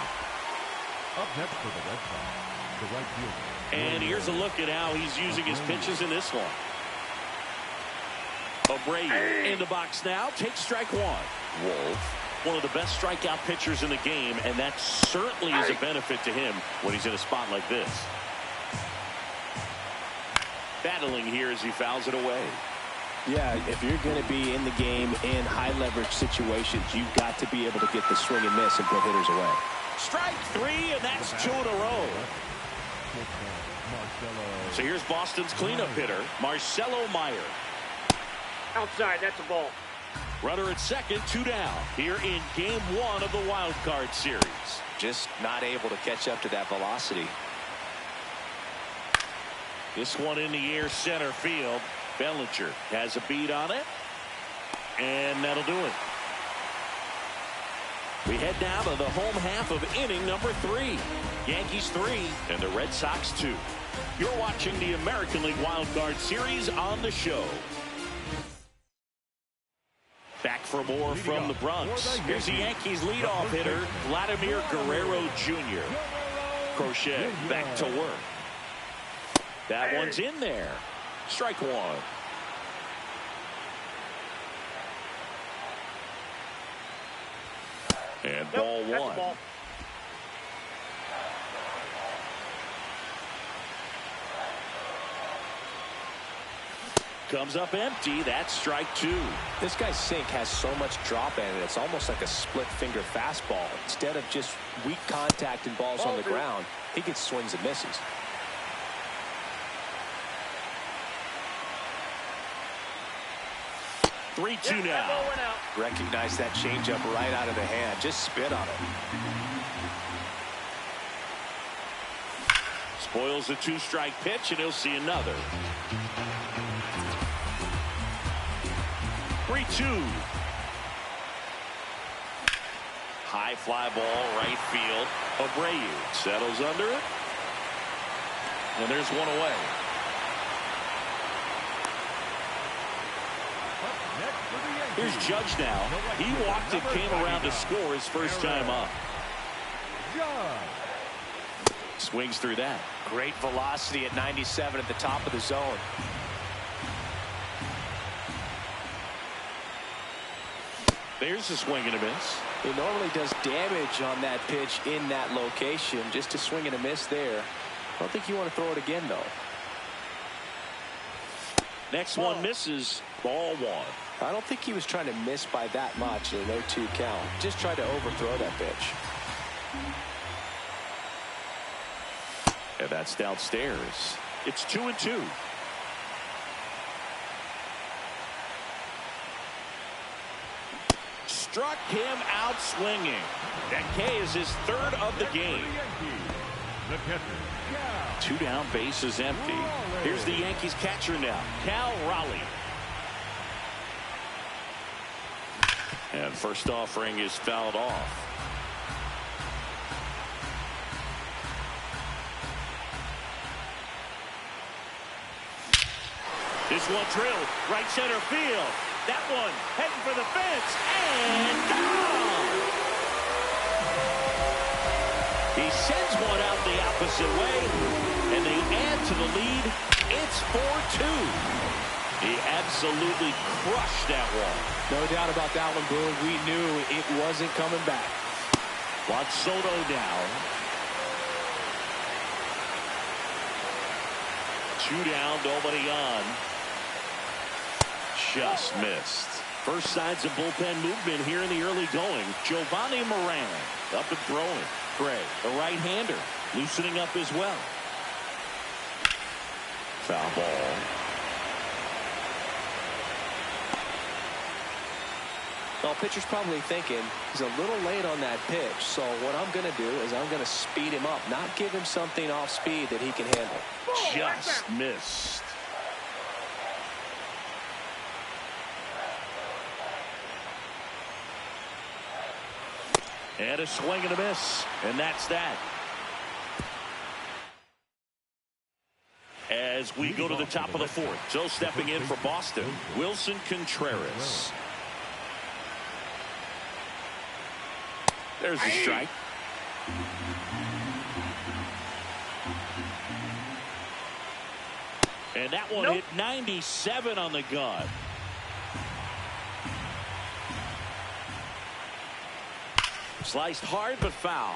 Up next for the Red Sox, the right fielder. And here's a look at how he's using his pitches in this one. Abreu in the box now. Takes strike one. Wolf, one of the best strikeout pitchers in the game, and that certainly is a benefit to him when he's in a spot like this. Battling here as he fouls it away. Yeah, if you're going to be in the game in high leverage situations, you've got to be able to get the swing and miss and put hitters away. Strike three, and that's 2 in a row. So here's Boston's cleanup hitter, Marcelo Meyer. Outside, that's a ball. Runner at second, 2 down. Here in game 1 of the wild card series. Just not able to catch up to that velocity. This one in the air, center field. Bellinger has a beat on it, and that'll do it. We head now to the home half of inning number 3. Yankees 3 and the Red Sox 2. You're watching the American League Wild Card Series on the show. Back for more from the Bronx. Here's the Yankees leadoff hitter, Vladimir Guerrero Jr. Crochet back to work. That one's in there. Strike one. And ball one. Ball. Comes up empty. That's strike 2. This guy's sink has so much drop in it. It's almost like a split finger fastball. Instead of just weak contact and balls on the ground, he gets swings and misses. Three-two now. Recognize that changeup right out of the hand. Just spit on it. Spoils the 2-strike pitch, and he'll see another. 3-2. High fly ball, right field. Abreu settles under it. And there's one away. Here's Judge now. He walked and came around to score his first time up. Swings through that. Great velocity at 97 at the top of the zone. There's a swing and a miss. He normally does damage on that pitch in that location. Just a swing and a miss there. I don't think you want to throw it again, though. Next one misses. Ball one. I don't think he was trying to miss by that much in a 0-2 count. Just tried to overthrow that pitch. And that's downstairs. It's 2-2. Struck him out swinging. That K is his 3rd of the game. 2 down, base is empty. Here's the Yankees catcher now, Cal Raleigh. And first offering is fouled off. This one drilled right center field. That one heading for the fence and gone. He sends one out the opposite way, and they add to the lead. It's 4-2. He absolutely crushed that one. No doubt about that one, Boone. We knew it wasn't coming back. Juan Soto now. 2 down, nobody on. Just missed. First signs of bullpen movement here in the early going. Giovanni Moran up and throwing. Gray, a right-hander, loosening up as well. Foul ball. Well, pitcher's probably thinking he's a little late on that pitch. So what I'm going to do is I'm going to speed him up, not give him something off speed that he can handle. Just missed. And a swing and a miss. And that's that. As we go to the top of the fourth. So stepping in for Boston, Wilson Contreras. There's the strike. And that one hit 97 on the gun. Sliced hard but foul.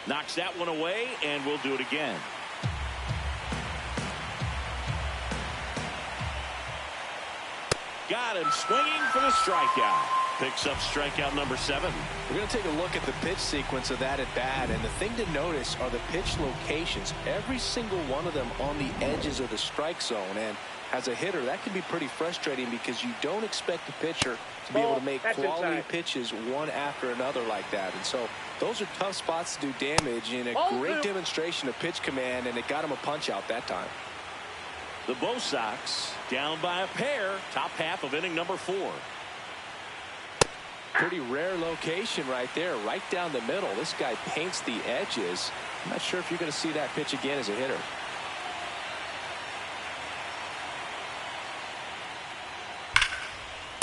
Knocks that one away, and we'll do it again. Got him swinging for the strikeout. Picks up strikeout number 7. We're going to take a look at the pitch sequence of that at bat, and the thing to notice are the pitch locations. Every single one of them on the edges of the strike zone, and as a hitter, that can be pretty frustrating because you don't expect the pitcher to be able to make quality pitches one after another like that. And so those are tough spots to do damage, in a great demonstration of pitch command, and it got him a punch out that time. The Bo Sox down by a pair, top half of inning number 4. Pretty rare location right there, right down the middle. This guy paints the edges. I'm not sure if you're going to see that pitch again as a hitter.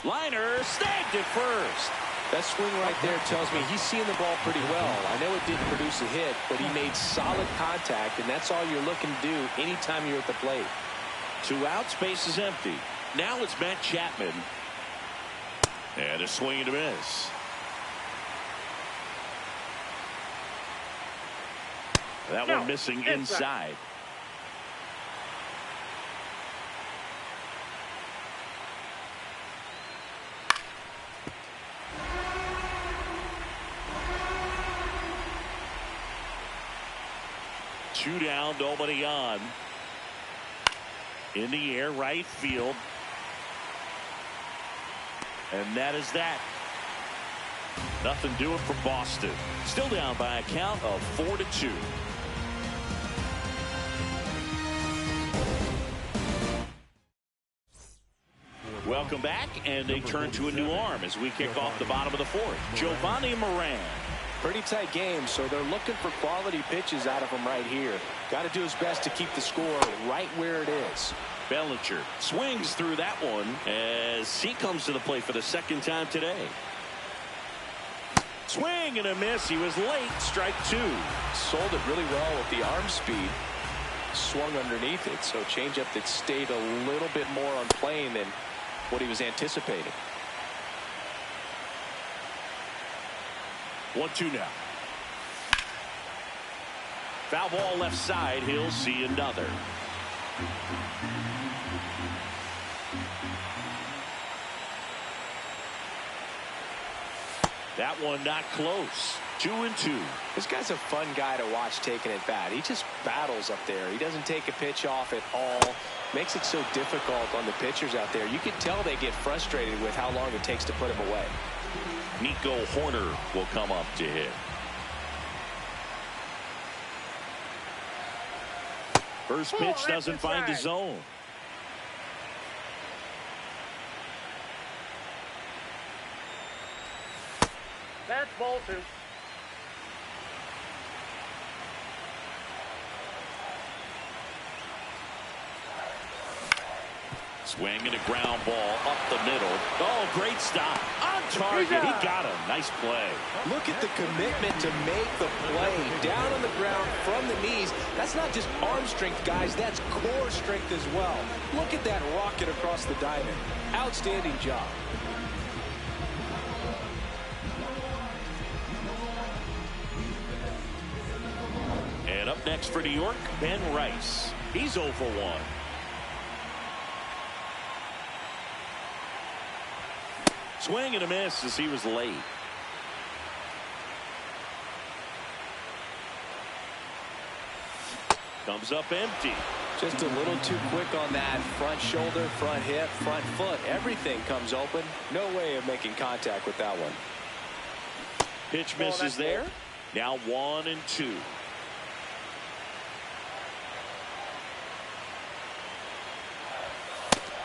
Liner snagged it first. That swing right there tells me he's seeing the ball pretty well. I know it didn't produce a hit, but he made solid contact, and that's all you're looking to do anytime you're at the plate. 2 outs, base is empty. Now it's Matt Chapman. And a swing and a miss. That one missing inside. Two down, nobody on. In the air, right field. And that is that. Nothing doing for Boston. Still down by a count of 4-2. Welcome back, and they turn to a new arm as we kick off the bottom of the fourth. Giovanni Moran. Pretty tight game, so they're looking for quality pitches out of him right here. Got to do his best to keep the score right where it is. Bellinger swings through that one as he comes to the plate for the second time today. Swing and a miss. He was late. Strike 2. Sold it really well with the arm speed. Swung underneath it, so changeup that stayed a little bit more on plane than what he was anticipating. 1-2 now. Foul ball left side. He'll see another. That one not close. 2-2. This guy's a fun guy to watch taking at bat. He just battles up there. He doesn't take a pitch off at all. Makes it so difficult on the pitchers out there. You can tell they get frustrated with how long it takes to put him away. Nico Horner will come up to hit. First pitch doesn't find the zone. That's ball 2. Swing and a ground ball up the middle. Oh, great stop. On target. He got him. Nice play. Look at the commitment to make the play. Down on the ground from the knees. That's not just arm strength, guys. That's core strength as well. Look at that rocket across the diamond. Outstanding job. And up next for New York, Ben Rice. He's 0 for 1. Swing and a miss as he was late. Comes up empty. Just a little too quick on that front shoulder, front hip, front foot. Everything comes open. No way of making contact with that one. Pitch misses there. Now 1-2.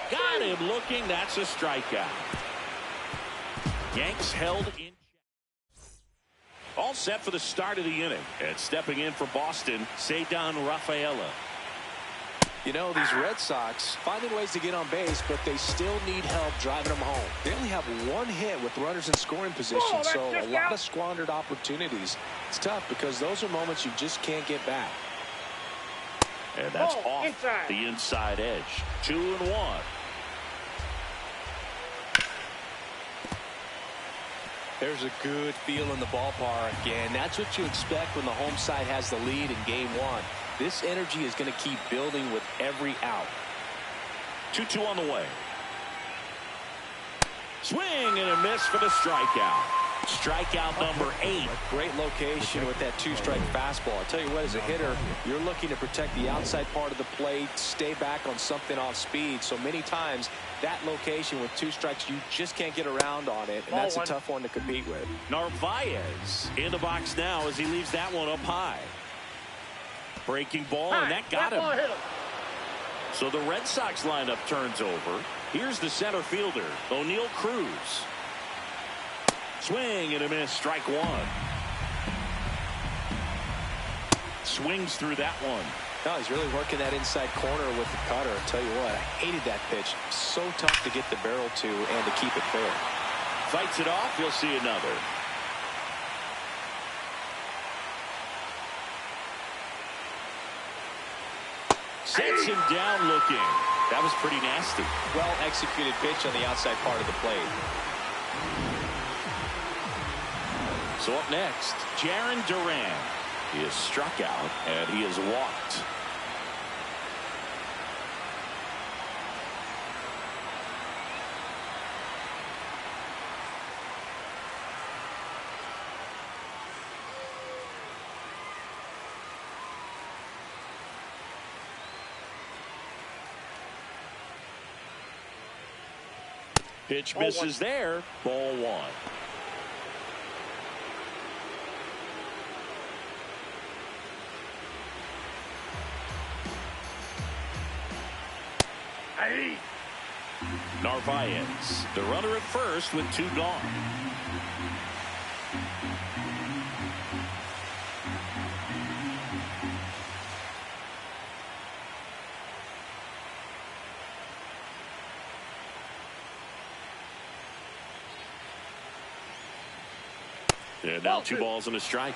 Got him looking. That's a strikeout. Yanks held in. All set for the start of the inning. And stepping in for Boston, Cedar Rafaela. You know, these Red Sox finding ways to get on base, but they still need help driving them home. They only have one hit with runners in scoring position, so a lot of squandered opportunities. It's tough because those are moments you just can't get back. And that's off the inside edge. 2-1. There's a good feel in the ballpark, and that's what you expect when the home side has the lead in game one. This energy is going to keep building with every out. 2-2 on the way. Swing and a miss for the strikeout. Strikeout number 8. Great location with that two-strike fastball. I'll tell you what, as a hitter, you're looking to protect the outside part of the plate, stay back on something off speed. So many times, that location with 2 strikes, you just can't get around on it, and that's a tough one to compete with. Narvaez in the box now as he leaves that one up high. Breaking ball, and that got him. So the Red Sox lineup turns over. Here's the center fielder, O'Neal Cruz. Swing and a miss, strike 1. Swings through that one. No, he's really working that inside corner with the cutter. I'll tell you what, I hated that pitch. So tough to get the barrel to and to keep it fair. Fights it off, you'll see another. Sets him down looking. That was pretty nasty. Well executed pitch on the outside part of the plate. So up next, Jarren Duran. He is struck out and he is walked. Pitch misses there. Ball 1. Narvaez, the runner at first with 2 gone. And now 2 balls and a strike.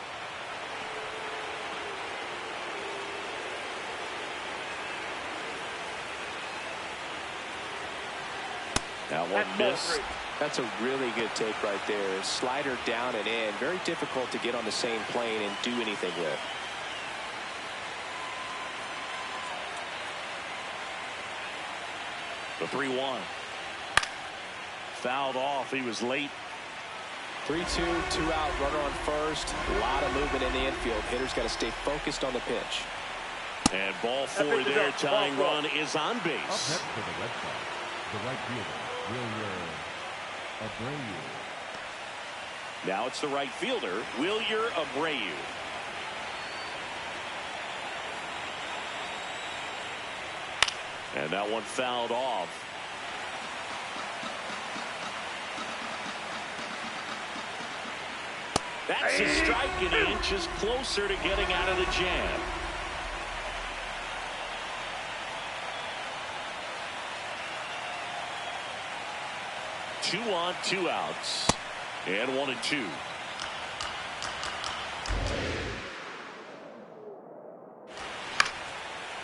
That one missed. That's a really good take right there. Slider down and in. Very difficult to get on the same plane and do anything with. The 3-1. Fouled off. He was late. 3-2, 2 out, runner on first. A lot of movement in the infield. Hitter's got to stay focused on the pitch. And ball 4 there. Tying run is on base. Up next for the Red Sox, the right fielder, Wilyer Abreu. Now it's the right fielder, Wilyer Abreu. And that one fouled off. That's a strike, and he inches closer to getting out of the jam. Two on, 2 outs, and 1-2.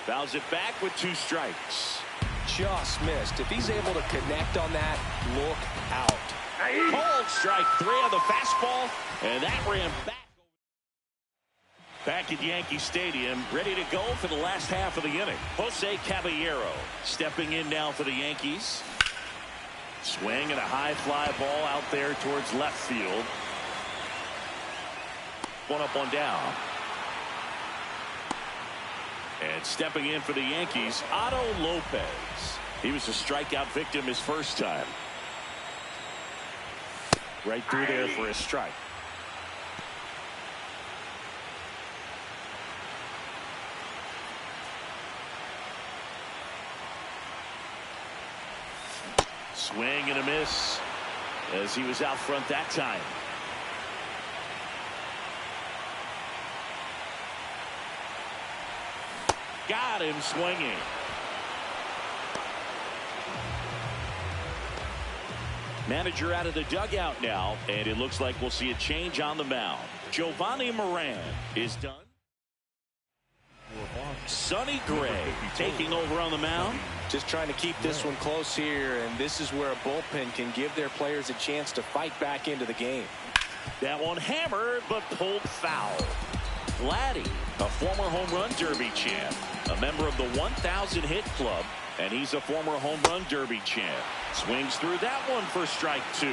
Fouls it back with 2 strikes. Just missed. If he's able to connect on that, look out. Cold strike 3 on the fastball, and that ran back. Back at Yankee Stadium, ready to go for the last half of the inning. Jose Caballero stepping in now for the Yankees. Swing and a high fly ball out there towards left field. 1 up, 1 down. And stepping in for the Yankees, Otto Lopez. He was a strikeout victim his first time. Right through there for a strike. Swing and a miss as he was out front that time. Got him swinging. Manager out of the dugout now, and it looks like we'll see a change on the mound. Giovanni Moran is done. Sonny Gray taking over on the mound. Just trying to keep this one close here, and this is where a bullpen can give their players a chance to fight back into the game. That one hammered, but pulled foul. Vladdy, a former home run derby champ, a member of the 1,000 hit club, and he's a former home run derby champ. Swings through that one for strike 2.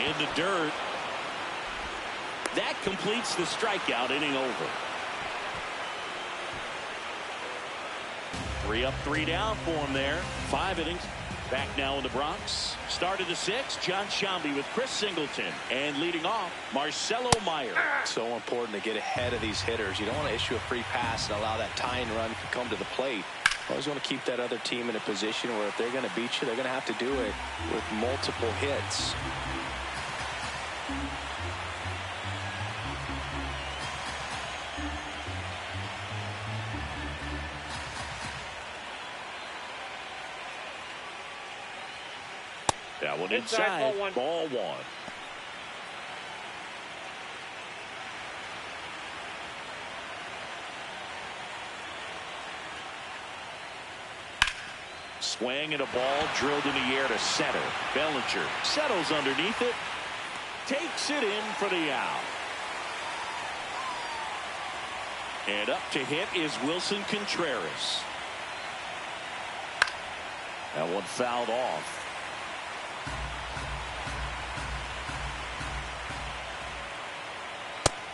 In the dirt. That completes the strikeout inning over. 3 up, 3 down for him there. 5 innings. Back now in the Bronx. Started the 6th. John Shambi with Chris Singleton. And leading off, Marcelo Meyer. So important to get ahead of these hitters. You don't want to issue a free pass and allow that tying run to come to the plate. Always want to keep that other team in a position where if they're going to beat you, they're going to have to do it with multiple hits. That one inside. Ball 1. Swing and a ball drilled in the air to center. Bellinger settles underneath it. Takes it in for the out. And up to hit is Wilson Contreras. That one fouled off.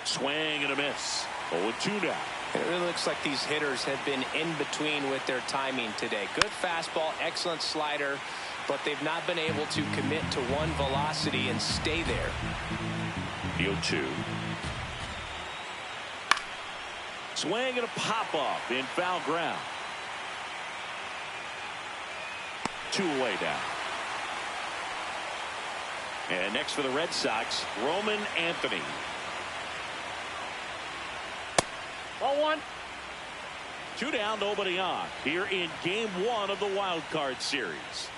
Swing and a miss. 0-2 now. It really looks like these hitters have been in between with their timing today. Good fastball, excellent slider, but they've not been able to commit to one velocity and stay there. 0-2. Swing and a pop-up in foul ground. 2 away now. And next for the Red Sox, Roman Anthony. Ball 1. 2 down, nobody on. Here in game 1 of the wild card series.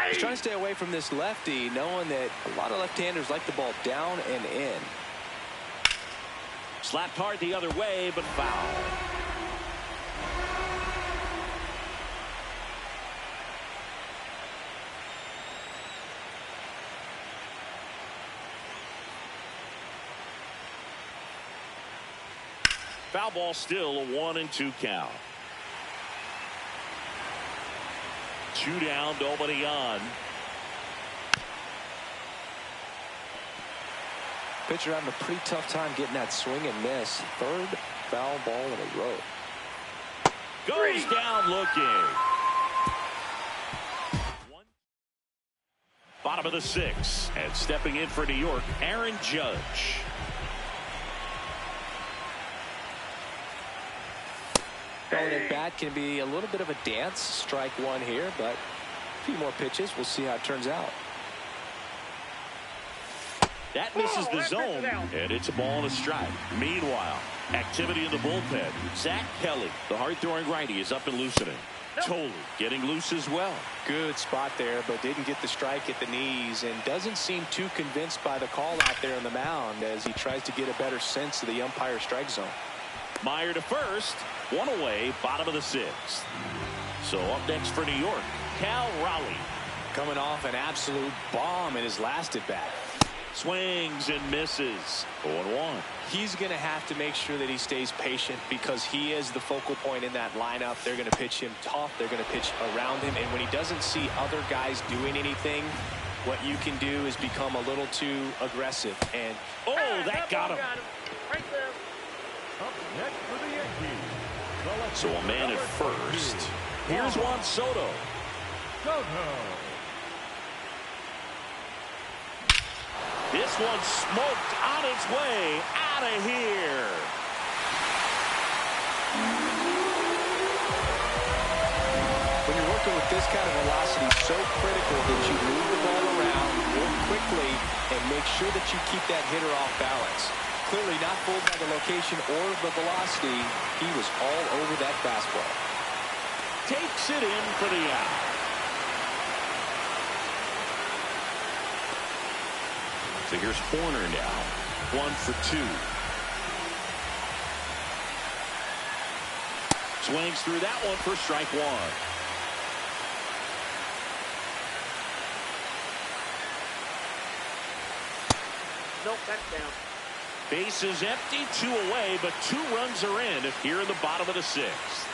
He's trying to stay away from this lefty, knowing that a lot of left-handers like the ball down and in. Slapped hard the other way, but foul. Foul ball, still a 1-2 count. 2 down, nobody on. Pitcher having a pretty tough time getting that swing and miss. 3rd foul ball in a row. Goes down looking. Bottom of the 6th, and stepping in for New York, Aaron Judge. Going at bat can be a little bit of a dance. Strike 1 here, but a few more pitches. We'll see how it turns out. That misses the zone, and it's a ball and a strike. Meanwhile, activity in the bullpen. Zach Kelly, the hard-throwing righty, is up and loosening. Tolley getting loose as well. Good spot there, but didn't get the strike at the knees and doesn't seem too convinced by the call out there on the mound as he tries to get a better sense of the umpire strike zone. Meyer to first, 1 away, bottom of the 6th. So up next for New York, Cal Raleigh. Coming off an absolute bomb in his last at bat. Swings and misses. 0-1. He's going to have to make sure that he stays patient because he is the focal point in that lineup. They're going to pitch him tough. They're going to pitch around him. And when he doesn't see other guys doing anything, what you can do is become a little too aggressive. And that got him. Right there. Up next for the Yankees. So a man at first. Here's Juan Soto. Soto. This one smoked on its way out of here. When you're working with this kind of velocity, so critical that you move the ball around, work quickly, and make sure that you keep that hitter off balance. Clearly not fooled by the location or the velocity. He was all over that fastball. Takes it in for the out. So here's Horner now. 1 for 2. Swings through that one for strike 1. Nope, that's down. Base is empty, 2 away, but 2 runs are in here in the bottom of the 6th.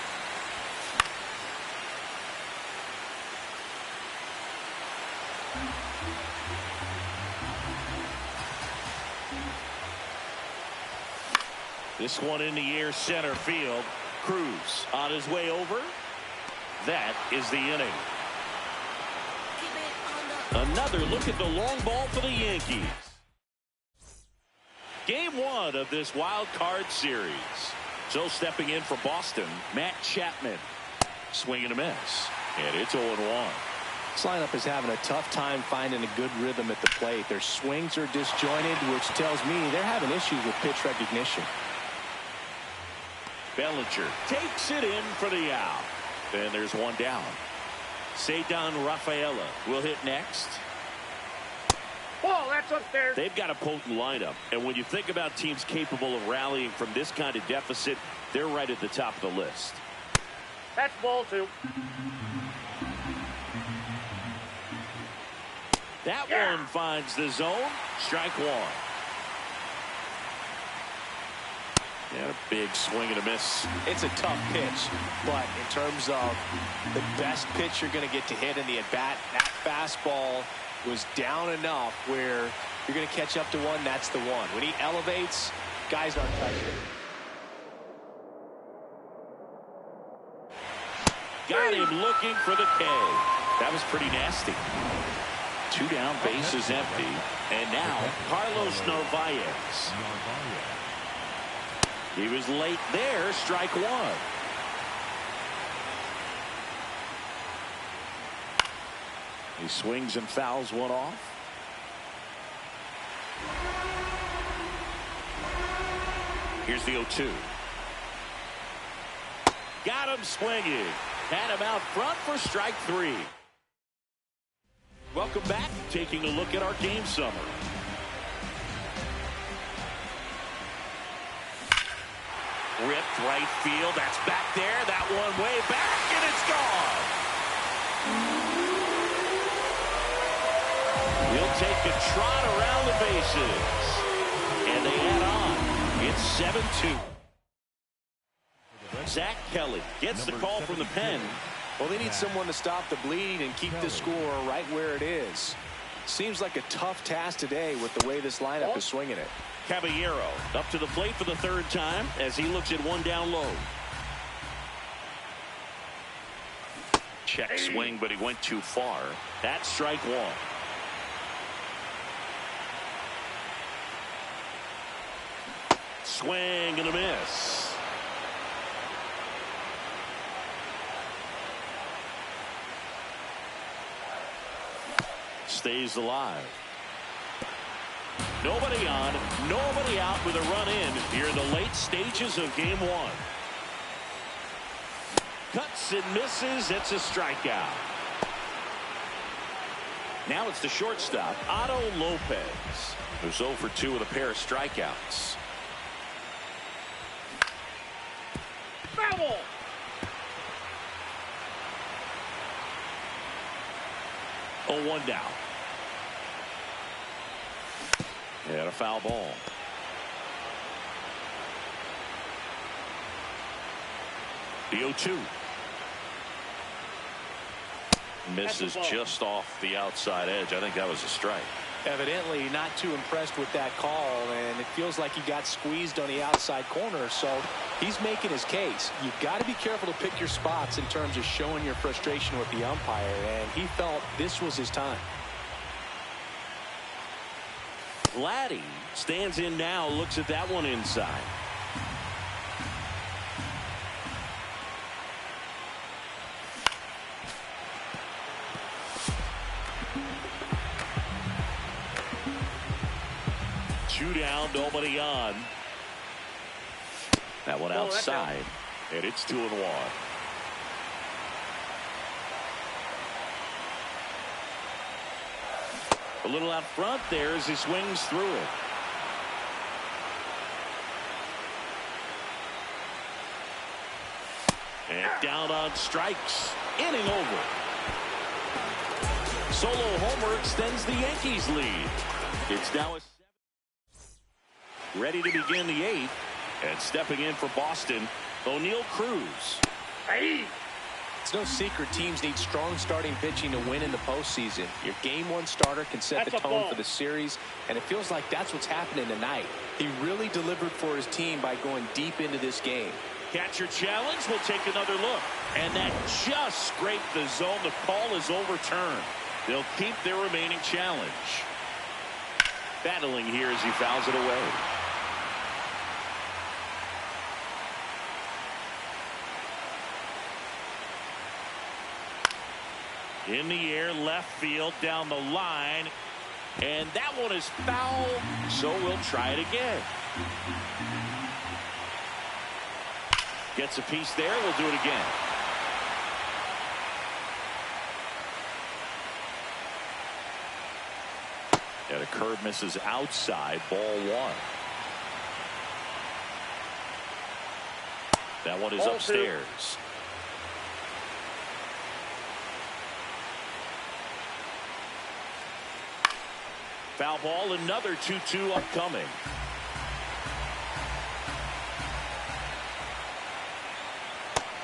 This one in the air, center field. Cruz on his way over. That is the inning. Another look at the long ball for the Yankees. Game 1 of this wild card series. So stepping in for Boston, Matt Chapman. Swing and a miss. And it's 0-1. This lineup is having a tough time finding a good rhythm at the plate. Their swings are disjointed, which tells me they're having issues with pitch recognition. Bellinger takes it in for the out. And there's one down. Cedar Rafaela will hit next. Oh, that's up there. They've got a potent lineup. And when you think about teams capable of rallying from this kind of deficit, they're right at the top of the list. That's ball 2. That one finds the zone. Strike 1. And a big swing and a miss. It's a tough pitch, but in terms of the best pitch you're going to get to hit in the at-bat, that fastball was down enough where you're going to catch up to one. That's the one. When he elevates, guys aren't touching it. Got him looking for the K. That was pretty nasty. 2 down, base is empty. And now Carlos Narvaez. He was late there, strike 1. He swings and fouls one off. Here's the 0-2. Got him swinging. Had him out front for strike 3. Welcome back. Taking a look at our game summary. Ripped right field. That's back there. That one way back, and it's gone. He'll take a trot around the bases. And they add on. It's 7-2. Zach Kelly gets the call from the pen. Well, they need someone to stop the bleed and keep the score right where it is. Seems like a tough task today with the way this lineup is swinging it. Caballero up to the plate for the 3rd time as he looks at one down low. Check swing, but he went too far. That's strike 1. Swing and a miss. Stays alive. Nobody on, nobody out with a run in here in the late stages of game 1. Cuts and misses. It's a strikeout. Now it's the shortstop, Otto Lopez, who's 0 for 2 with a pair of strikeouts. Foul! Oh, 1 down. And a foul ball. The 0-2. Misses just off the outside edge. I think that was a strike. Evidently not too impressed with that call, and it feels like he got squeezed on the outside corner, so he's making his case. You've got to be careful to pick your spots in terms of showing your frustration with the umpire, and he felt this was his time. Vladdy stands in now, looks at that one inside. Two down, nobody on. That one outside, and it's 2-1. A little out front there as he swings through it. And down on strikes. Inning over. Solo homer extends the Yankees lead. It's now a 7. Ready to begin the 8th. And stepping in for Boston, O'Neal Cruz. Hey! It's no secret teams need strong starting pitching to win in the postseason. Your game 1 starter can set the tone for the series, and it feels like that's what's happening tonight. He really delivered for his team by going deep into this game. Catcher challenge. We'll take another look. And that just scraped the zone. The call is overturned. They'll keep their remaining challenge. Battling here as he fouls it away. In the air, left field, down the line. And that one is foul, so we'll try it again. Gets a piece there, we'll do it again. And a curve misses outside, ball 1. That one is ball upstairs. 2. Foul ball, another 2-2 upcoming.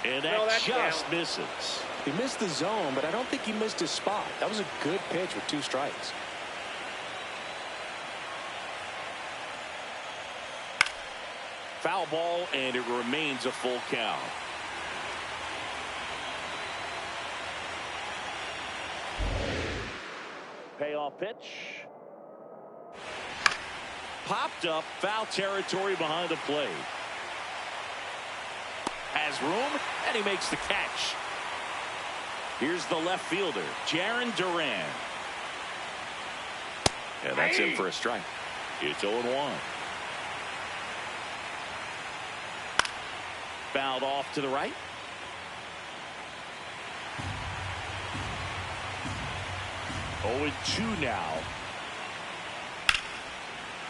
And that just misses. He missed the zone, but I don't think he missed his spot. That was a good pitch with 2 strikes. Foul ball, and it remains a full count. Payoff pitch. Popped up, foul territory behind the plate. Has room, and he makes the catch. Here's the left fielder, Jarren Duran. And that's in for a strike. It's 0-1. Fouled off to the right. Oh, 2 now.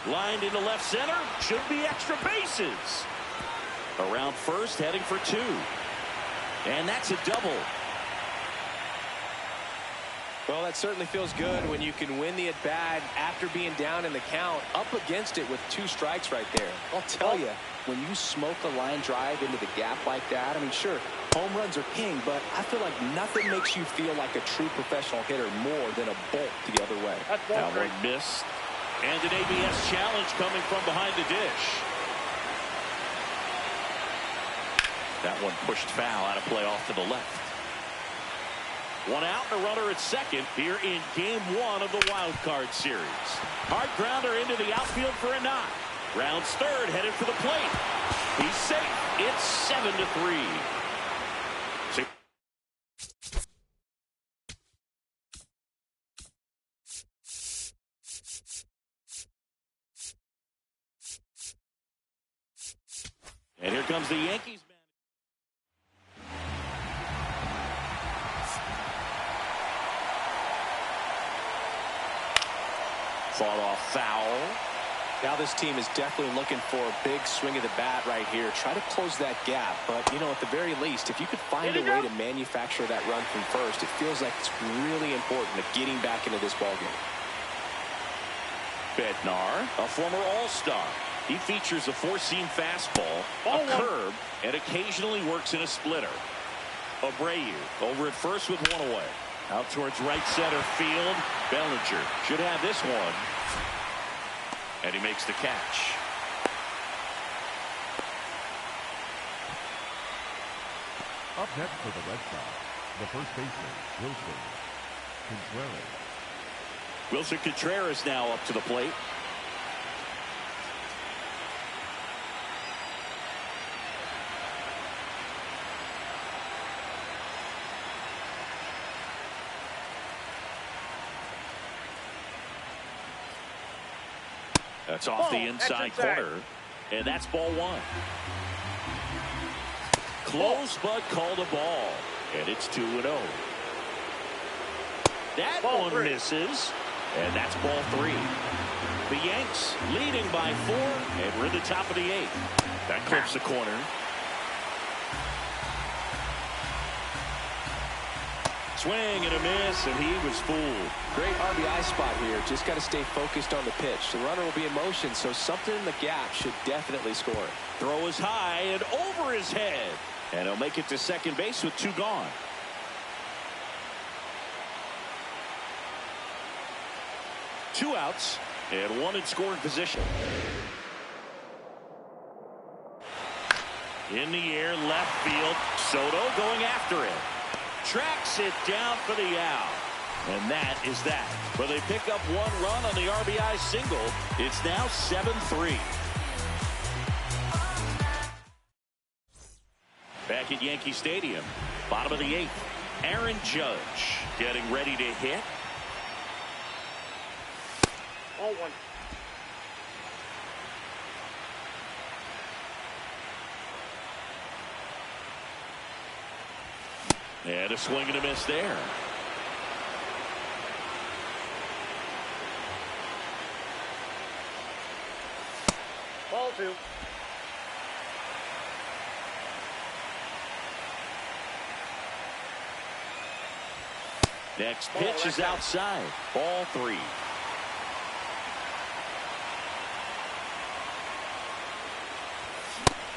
Lined into left center. Should be extra bases. Around first, heading for 2. And that's a double. Well, that certainly feels good when you can win the at-bat after being down in the count, up against it with 2 strikes right there. I'll tell you, when you smoke a line drive into the gap like that, I mean, sure, home runs are king, but I feel like nothing makes you feel like a true professional hitter more than a bolt the other way. That one missed. And an ABS challenge coming from behind the dish. That one pushed foul out of play off to the left. 1 out and a runner at second here in game 1 of the wild card series. Hard grounder into the outfield for a knock. Rounds third, headed for the plate. He's safe. It's 7-3. And here comes the Yankees. Fought off foul. Now this team is definitely looking for a big swing of the bat right here. Try to close that gap. But, you know, at the very least, if you could find a way to manufacture that run from first, it feels like it's really important to getting back into this ballgame. Bednar, a former All-Star. He features a 4-seam fastball, a curve, and occasionally works in a splitter. Abreu over at first with 1 away. Out towards right center field. Bellinger should have this one. And he makes the catch. Up next for the Red Sox, the first baseman, Wilson Contreras. Wilson Contreras now up to the plate. That's off the inside corner, and that's ball one. Close, but called a ball, and it's 2-0. That one misses, and that's ball three. The Yanks leading by 4, and we're in the top of the 8th. That clips the corner. Swing and a miss, and he was fooled. Great RBI spot here. Just got to stay focused on the pitch. The runner will be in motion, so something in the gap should definitely score. Throw is high and over his head. And he'll make it to second base with 2 gone. Two outs and 1 in scoring position. In the air, left field. Soto going after it. Tracks it down for the out. And that is that. Where they pick up 1 run on the RBI single. It's now 7-3. Back at Yankee Stadium, bottom of the 8th. Aaron Judge getting ready to hit. 0-1. And a swing and a miss there. Ball 2. Next pitch is outside. Ball 3.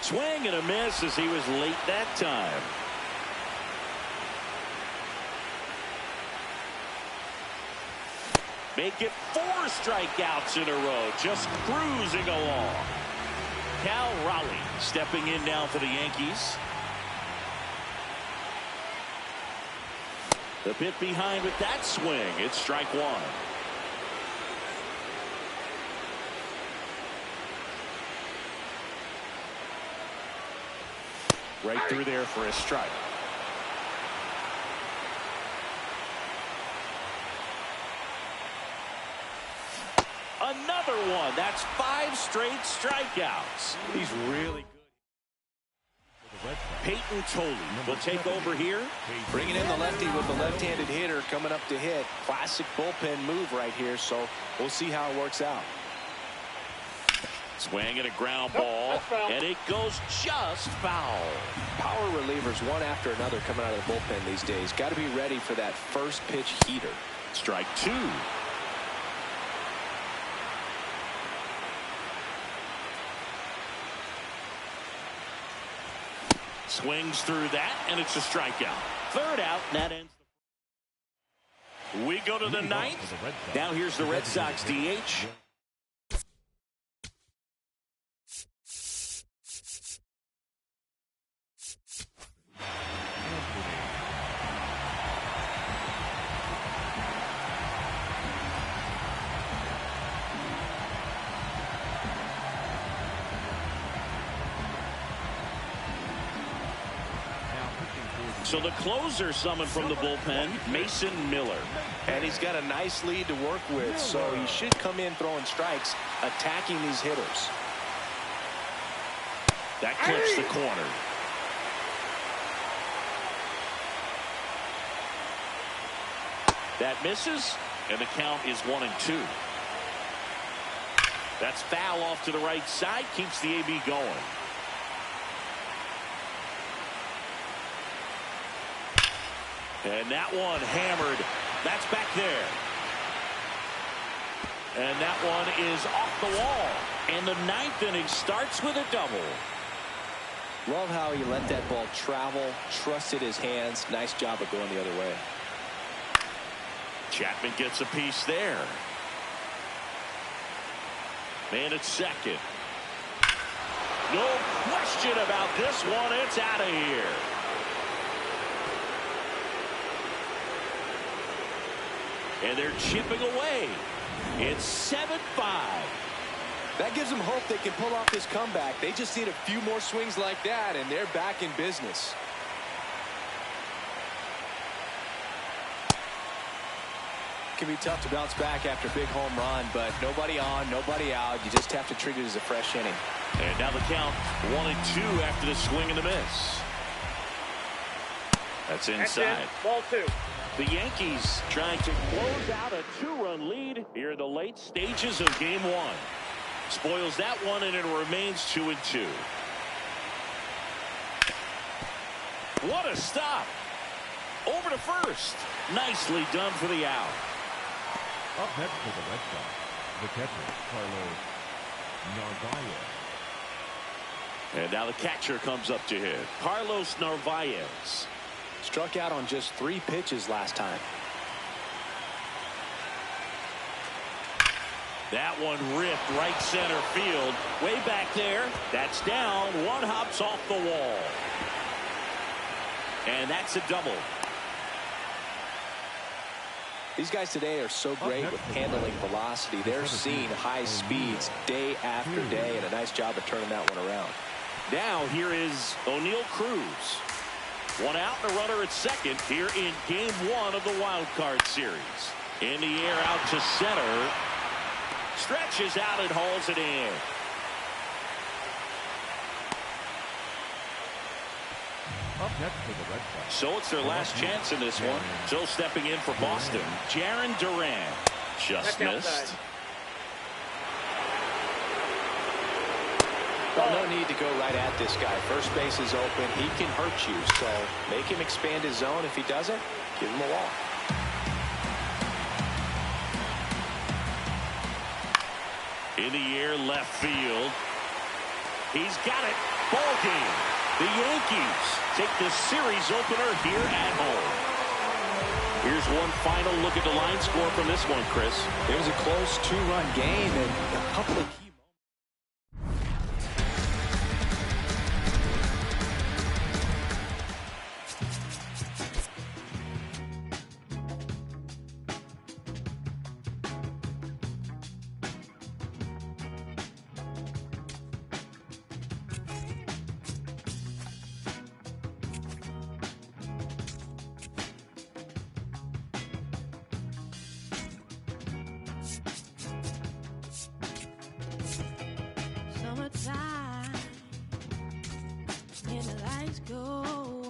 Swing and a miss as he was late that time. Make it 4 strikeouts in a row, just cruising along. Cal Raleigh stepping in now for the Yankees. The bit behind with that swing. It's strike 1. Right through there for a strike. Another one. That's 5 straight strikeouts. He's really good. Peyton will take over here. Bringing in the lefty with the left-handed hitter coming up to hit. Classic bullpen move right here, so we'll see how it works out. Swing and a ground ball, and it goes just foul. Power relievers one after another coming out of the bullpen these days. Got to be ready for that first pitch heater. Strike 2. Swings through that, and it's a strikeout. 3rd out, and that ends. We go to the 9th. Now here's the Red Sox DH. So the closer summoned from the bullpen, Mason Miller. And he's got a nice lead to work with, so he should come in throwing strikes, attacking these hitters. That clips the corner. That misses, and the count is 1-2. That's foul off to the right side, keeps the AB going. And that one hammered. That's back there. And that one is off the wall. And the 9th inning starts with a double. Love how he let that ball travel, trusted his hands. Nice job of going the other way. Chapman gets a piece there. Man at second. No question about this one. It's out of here. And they're chipping away. It's 7-5. That gives them hope they can pull off this comeback. They just need a few more swings like that, and they're back in business. It can be tough to bounce back after a big home run, but nobody on, nobody out. You just have to treat it as a fresh inning. And now the count 1-2 after the swing and the miss. That's inside. Ball 2. The Yankees trying to close out a 2-run lead here in the late stages of game 1. Spoils that one, and it remains 2-2. What a stop. Over to first. Nicely done for the out. Up next for the Red Sox, the catcher, Carlos Narvaez. And now the catcher comes up to hit. Carlos Narvaez. Struck out on just 3 pitches last time. That one ripped right center field. Way back there. That's down. One hops off the wall. And that's a double. These guys today are so great with handling velocity. They're seeing high speeds day after day, and a nice job of turning that one around. Now here is O'Neal Cruz. One out and a runner at second here in game 1 of the wild card series. In the air out to center. Stretches out and hauls it in. Up next for the Red Sox. So it's their last chance in this one. So stepping in for Boston, Jarren Duran. Just missed. Well, no need to go right at this guy. First base is open. He can hurt you, so make him expand his zone. If he doesn't, give him a walk. In the air, left field. He's got it. Ball game. The Yankees take the series opener here at home. Here's one final look at the line score from this one, Chris. It was a close 2-run game and a couple of key Summertime, and the lights go